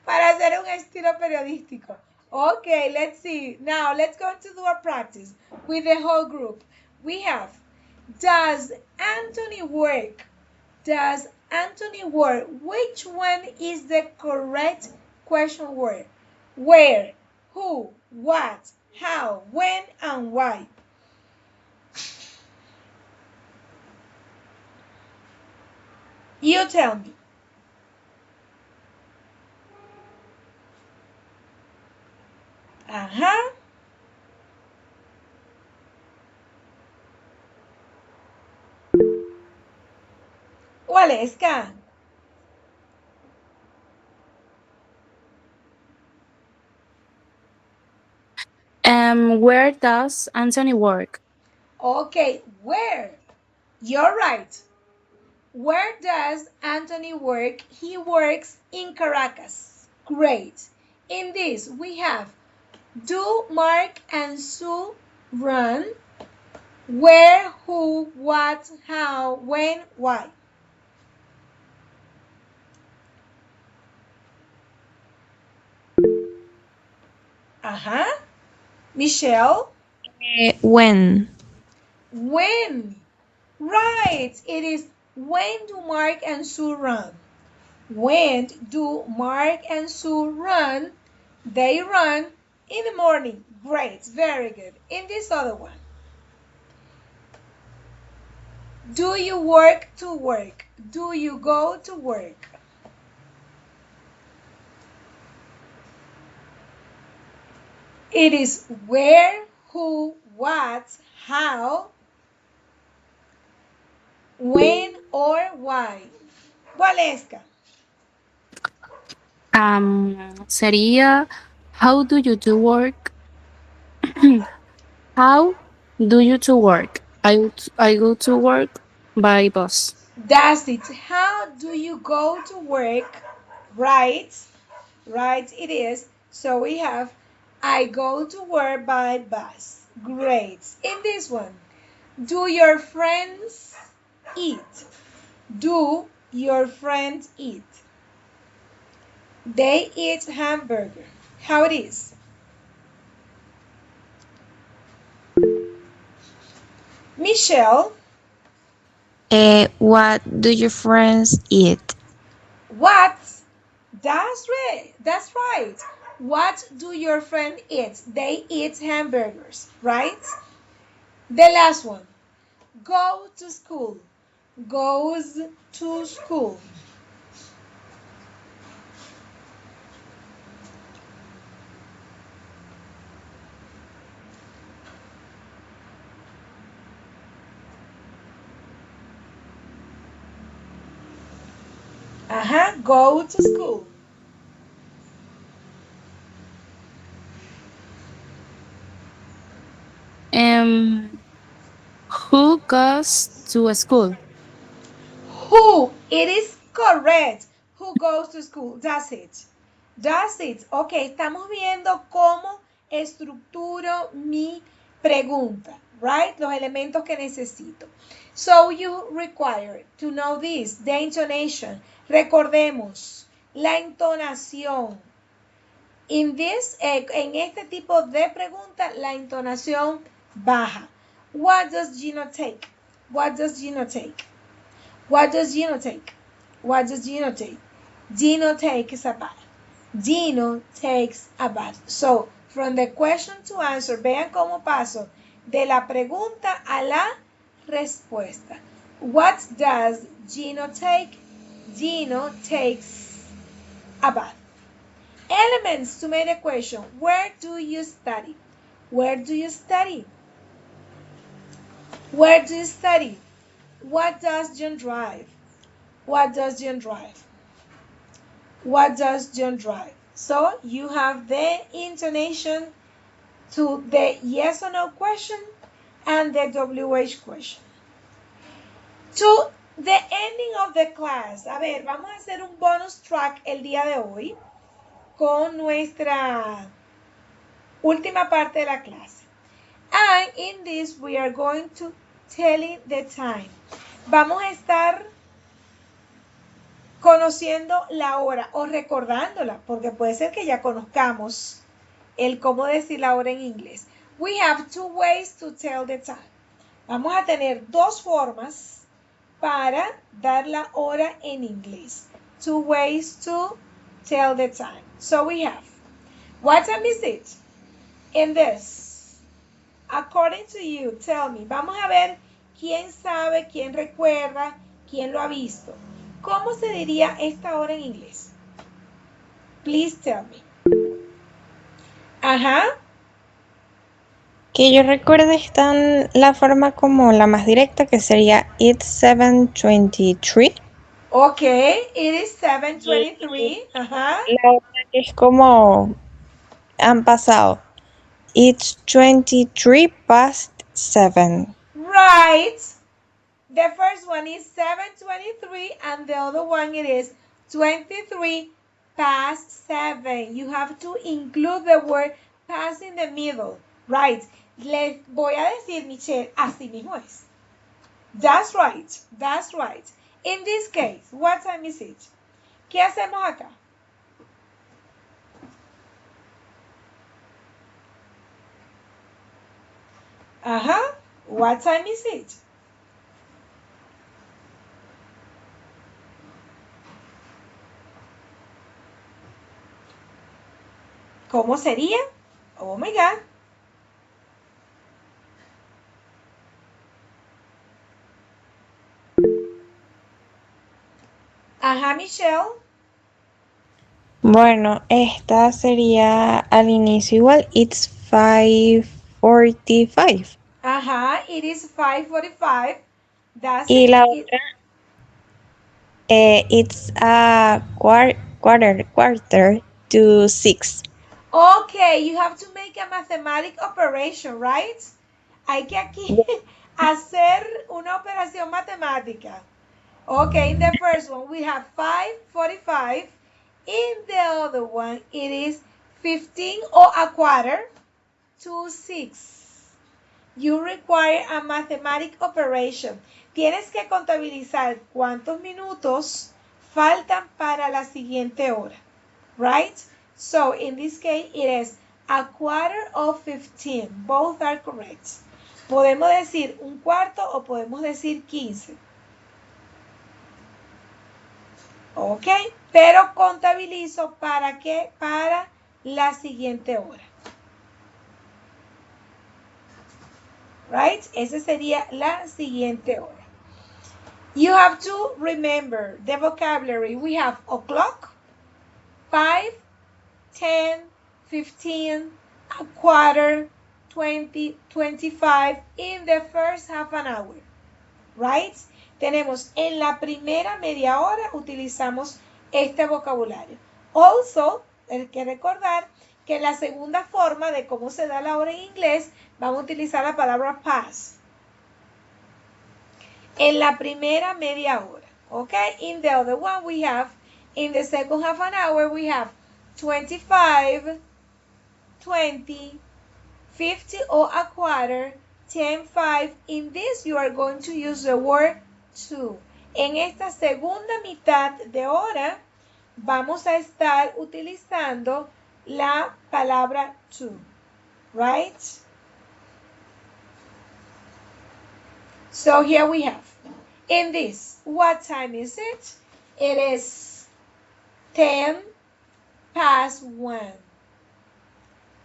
para hacer un estilo periodístico. Okay, let's see. Now, let's go to do a practice with the whole group. We have, does Anthony work? Does Anthony work? Which one is the correct question word? Where, who, what, how, when, and why? You tell me. Ajá. ¿Cuál es, K? Where does Anthony work? Okay, where? You're right. Where does Anthony work? He works in Caracas. Great. In this, we have do Mark and Sue run? Where, who, what, how, when, why? Michelle? When. When? Right. It is when do Mark and Sue run? When do Mark and Sue run? They run in the morning. Great. Very good. In this other one. Do you work to work? Do you go to work? It is where, who, what, how, when, or why. Valesca. Sería how do you do work? How do you to work? I go to work by bus. That's it. How do you go to work? Right. Right, it is. So we have I go to work by bus. Great. In this one, do your friends eat? Do your friends eat? They eat hamburger. How it is? Michelle? What do your friends eat? What? That's right. That's right. What do your friend eat? They eat hamburgers, right? The last one. Go to school. Goes to school. Go to school. Who goes to school? Who? It is correct. Who goes to school? That's it. That's it. Ok, estamos viendo cómo estructuro mi pregunta, right? Los elementos que necesito. So you require to know this, the intonation. Recordemos, la entonación. En este tipo de pregunta, la entonación baja. What does Gino take? What does Gino take? What does Gino take? What does Gino take? Gino takes a bath. Gino takes a bath. So, from the question to answer, vean cómo paso de la pregunta a la respuesta. What does Gino take? Gino takes a bath. Elements to make a question. Where do you study? Where do you study? Where do you study? What does John drive? What does John drive? What does John drive? So you have the intonation to the yes or no question and the WH question. To the ending of the class. A ver, vamos a hacer un bonus track el día de hoy con nuestra última parte de la clase. And in this we are going to telling the time. Vamos a estar conociendo la hora o recordándola, porque puede ser que ya conozcamos el cómo decir la hora en inglés. We have two ways to tell the time. Vamos a tener dos formas para dar la hora en inglés. Two ways to tell the time. So we have, what time is it? In this, according to you, tell me. Vamos a ver quién sabe, quién recuerda, quién lo ha visto. ¿Cómo se diría esta hora en inglés? Please tell me. Que yo recuerde está en la forma como la más directa, que sería it's 7:23. Ok, it is 7:23. La otra que es como han pasado. It's 23 past 7. Right. The first one is 7:23 and the other one it is 23 past 7. You have to include the word past in the middle. Right. Les voy a decir, Michelle, así mismo es. That's right. That's right. In this case, what time is it? ¿Qué hacemos acá? Ajá. What time is it? ¿Cómo sería? Oh my God. Ajá, Michelle. Bueno, esta sería al inicio igual. It's 5:45. Ajá, it is 5:45. That's Y it. la otra, it's a quarter to 6. Okay, you have to make a mathematic operation, right? Hay que aquí hacer una operación matemática. Okay, in the first one we have 5:45. In the other one it is 15 or a quarter to 6. You require a mathematic operation. Tienes que contabilizar cuántos minutos faltan para la siguiente hora, right? So in this case it is a quarter of 15. Both are correct. Podemos decir un cuarto o podemos decir 15. Ok, pero contabilizo para qué, para la siguiente hora. Right? Esa sería la siguiente hora. You have to remember the vocabulary. We have o'clock, 5, 10, 15, a quarter, 20, 25 in the first half an hour. Right? Tenemos en la primera media hora utilizamos este vocabulario. Also, hay que recordar que en la segunda forma de cómo se da la hora en inglés, vamos a utilizar la palabra past. En la primera media hora. Okay? In the other one we have, in the second half an hour, we have 25, 20, 50 or a quarter, 10, 5. In this you are going to use the word to. En esta segunda mitad de hora vamos a estar utilizando la palabra to. Right? So here we have. In this, what time is it? It is 10 past 1.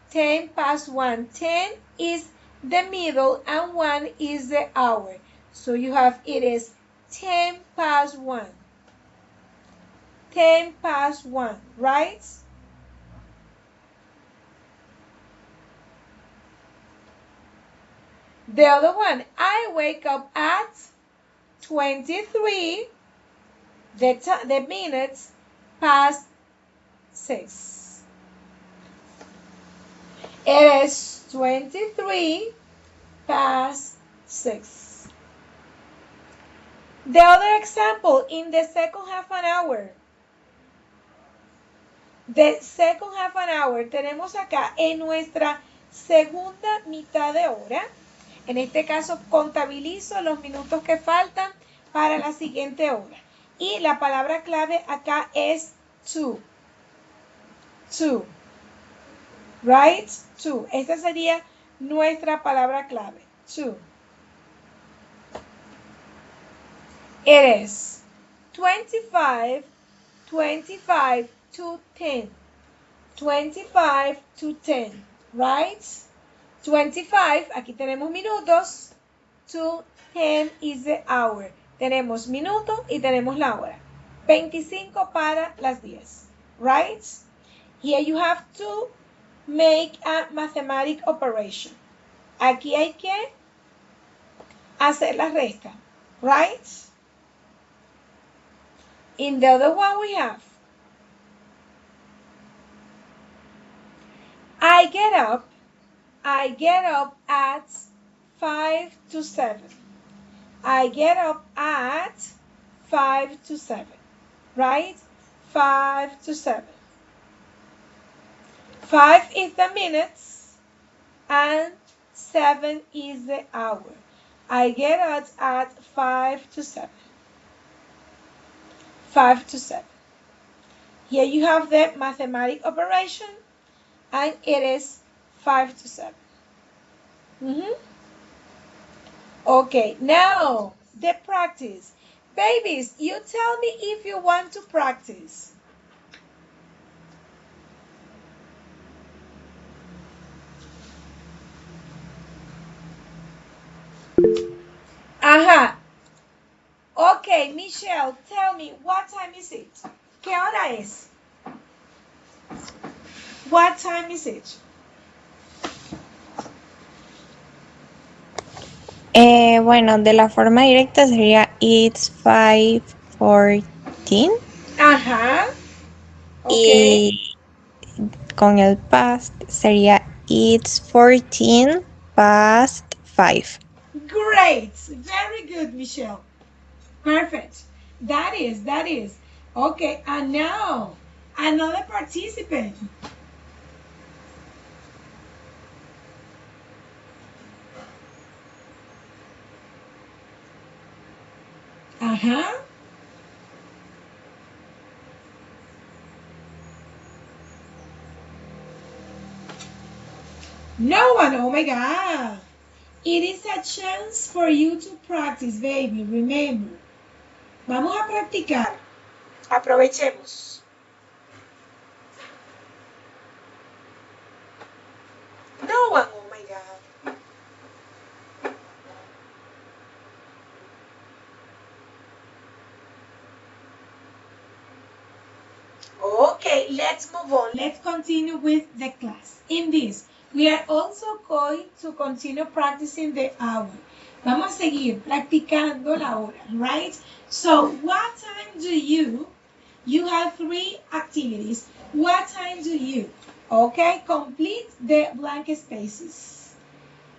10 past 1. 10 is the middle and 1 is the hour. So you have it is 10 past 1. 10 past 1, right? The other one, I wake up at 23, the minutes past 6. It is 23 past 6. The other example, in the second half an hour. The second half an hour, tenemos acá en nuestra segunda mitad de hora. En este caso, contabilizo los minutos que faltan para la siguiente hora. Y la palabra clave acá es to. To. Right? To. Esta sería nuestra palabra clave. To. It is 25 to 10. 25 to 10. Right? 25, aquí tenemos minutos. To 10 is the hour. Tenemos minuto y tenemos la hora. 25 para las 10. Right? Here you have to make a mathematic operation. Aquí hay que hacer la resta. Right? In the other one we have, I get up at 5 to 7. I get up at 5 to 7, right? 5 to 7. 5 is the minutes and 7 is the hour. I get up at 5 to 7. 5 to 7. Here you have the mathematical operation, and it is 5 to 7. Okay, now the practice. Babies, you tell me if you want to practice. Ajá. Okay, Michelle, tell me, what time is it? ¿Qué hora es? What time is it? Bueno, de la forma directa sería it's 5:14 Ajá. Okay. y con el past sería it's 14 past 5. Great. Very good, Michelle. Perfect. That is. Okay, and now another participant. Ajá. No one, oh my God. It is a chance for you to practice, baby. Remember. Vamos a practicar. Aprovechemos. No one, oh my God. Okay, let's move on. Let's continue with the class. In this, we are also going to continue practicing the hour. Vamos a seguir practicando la hora, right? So, what time do you have 3 activities. What time do you? Okay, complete the blank spaces.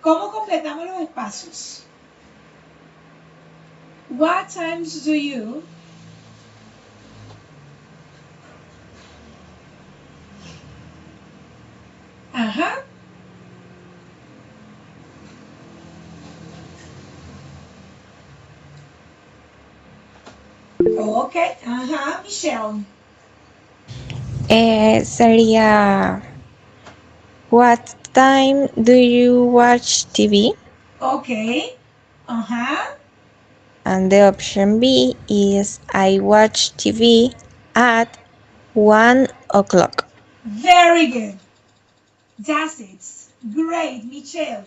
¿Cómo completamos los espacios? What times do you? Ajá. Okay, ajá, Michelle. Sería what time do you watch TV? Okay, ajá. And the option B is I watch TV at 1 o'clock. Very good. That's it. Great, Michelle.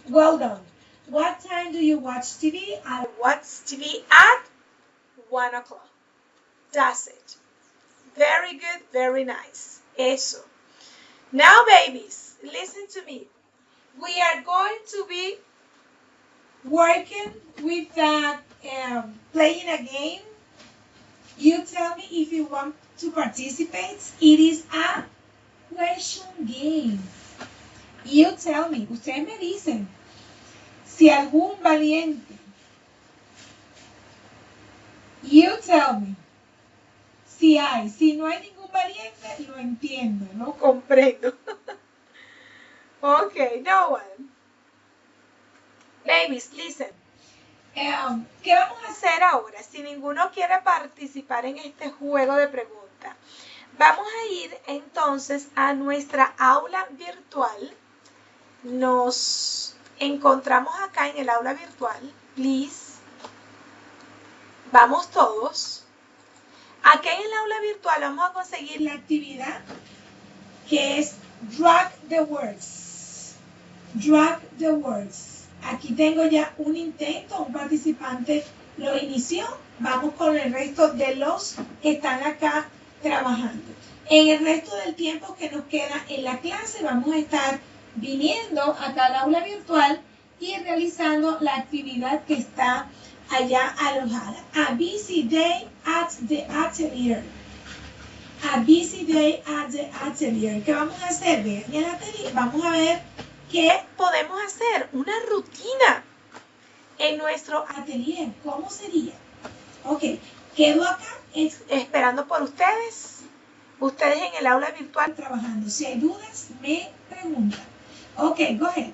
Well done. What time do you watch TV? I watch TV at 1 o'clock. That's it. Very good, very nice. Eso. Now, babies, listen to me. We are going to be working with playing a game. You tell me if you want to participate. It is a question game. You tell me, ustedes me dicen si algún valiente. You tell me. Si hay, si no hay ningún valiente, lo entiendo, lo comprendo. Okay, no one. Babies, listen. ¿Qué vamos a hacer ahora? Si ninguno quiere participar en este juego de preguntas, vamos a ir entonces a nuestra aula virtual. Nos encontramos acá en el aula virtual. Please. Vamos todos. Aquí en el aula virtual vamos a conseguir la actividad que es Drag the Words. Drag the Words. Aquí tengo ya un intento, un participante lo inició. Vamos con el resto de los que están acá trabajando. En el resto del tiempo que nos queda en la clase vamos a estar viniendo acá al aula virtual y realizando la actividad que está allá alojada. A busy day at the atelier. A busy day at the atelier. ¿Qué vamos a hacer? En el atelier vamos a ver qué podemos hacer. Una rutina. en nuestro atelier. ¿Cómo sería? Ok, quedo acá esperando por ustedes. Ustedes en el aula virtual trabajando. Si hay dudas, me preguntan. Ok, go ahead.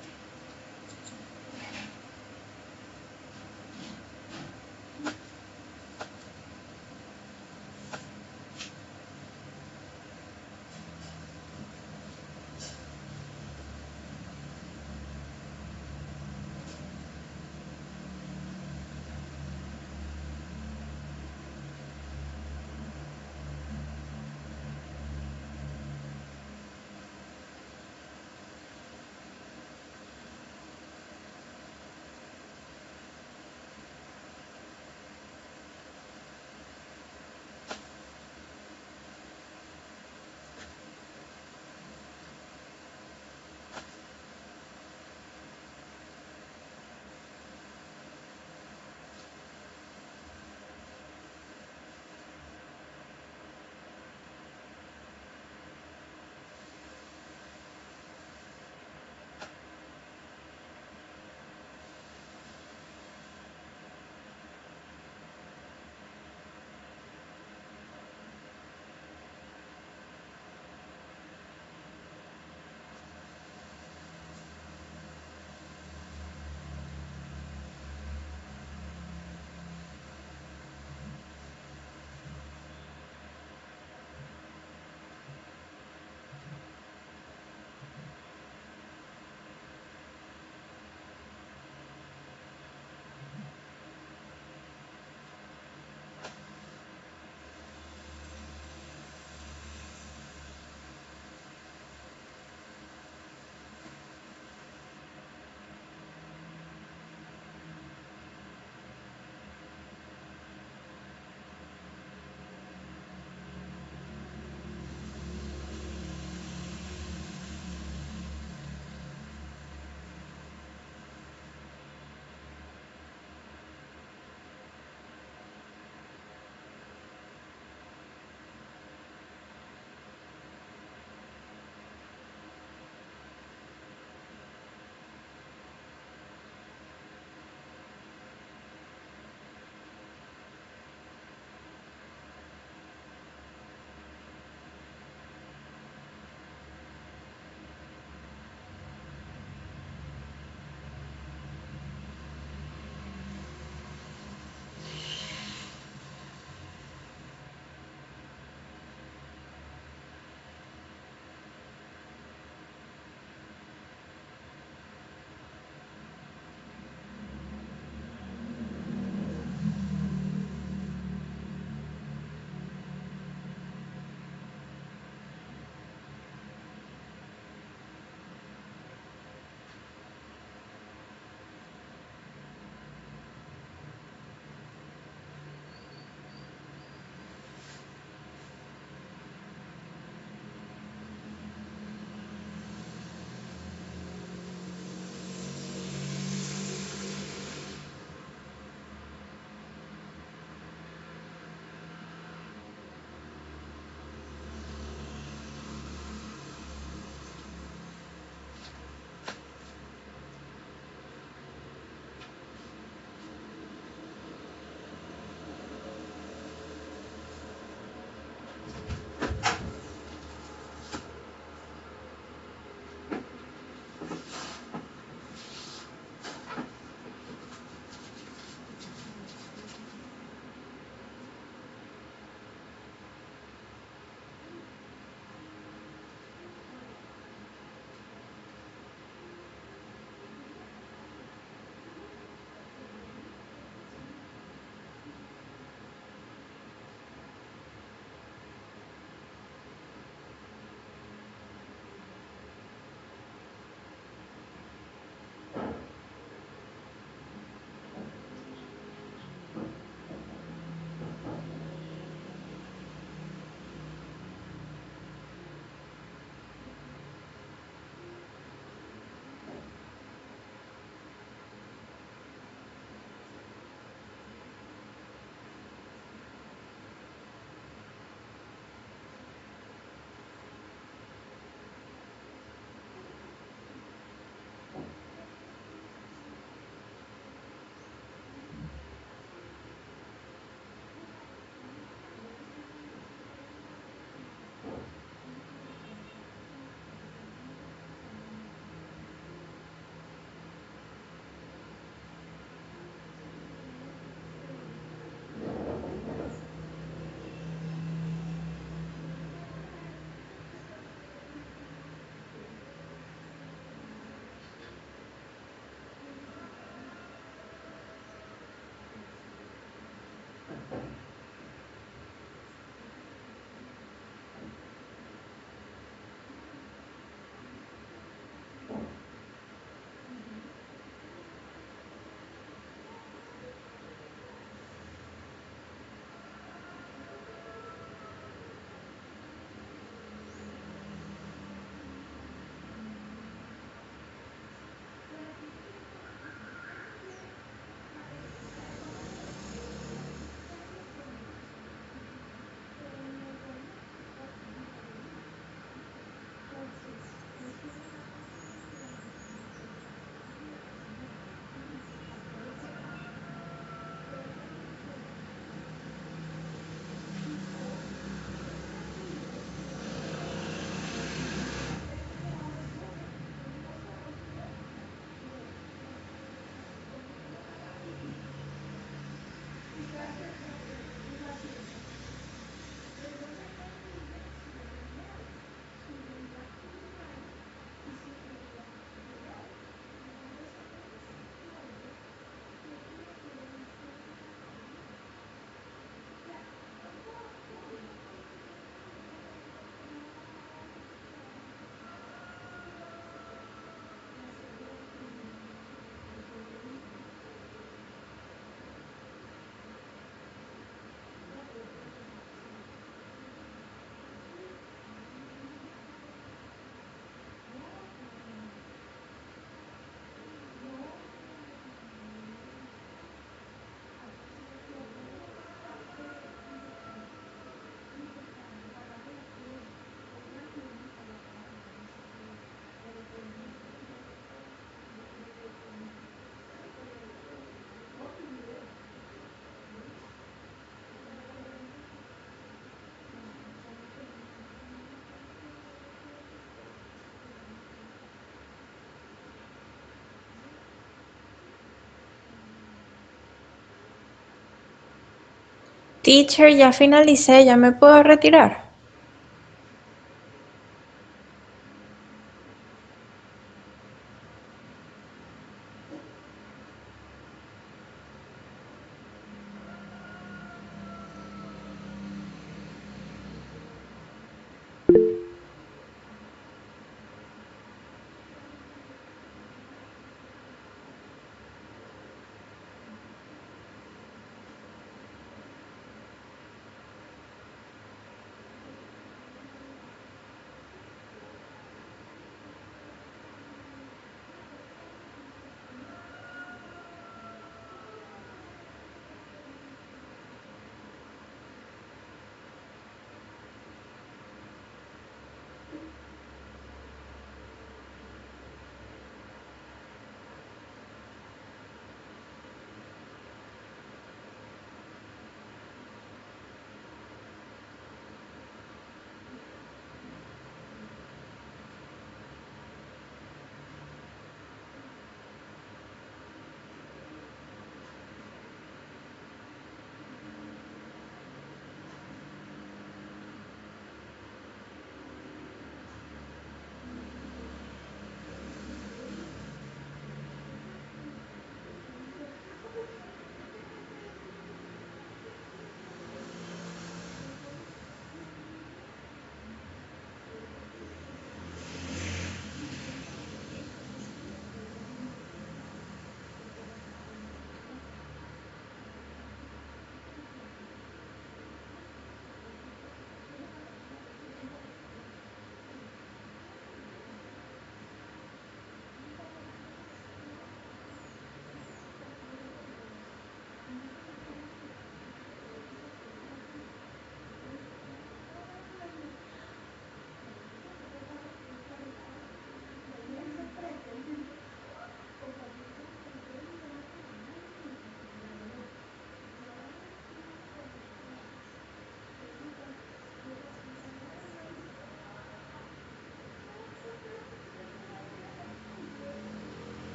Teacher, ya finalicé, ya me puedo retirar.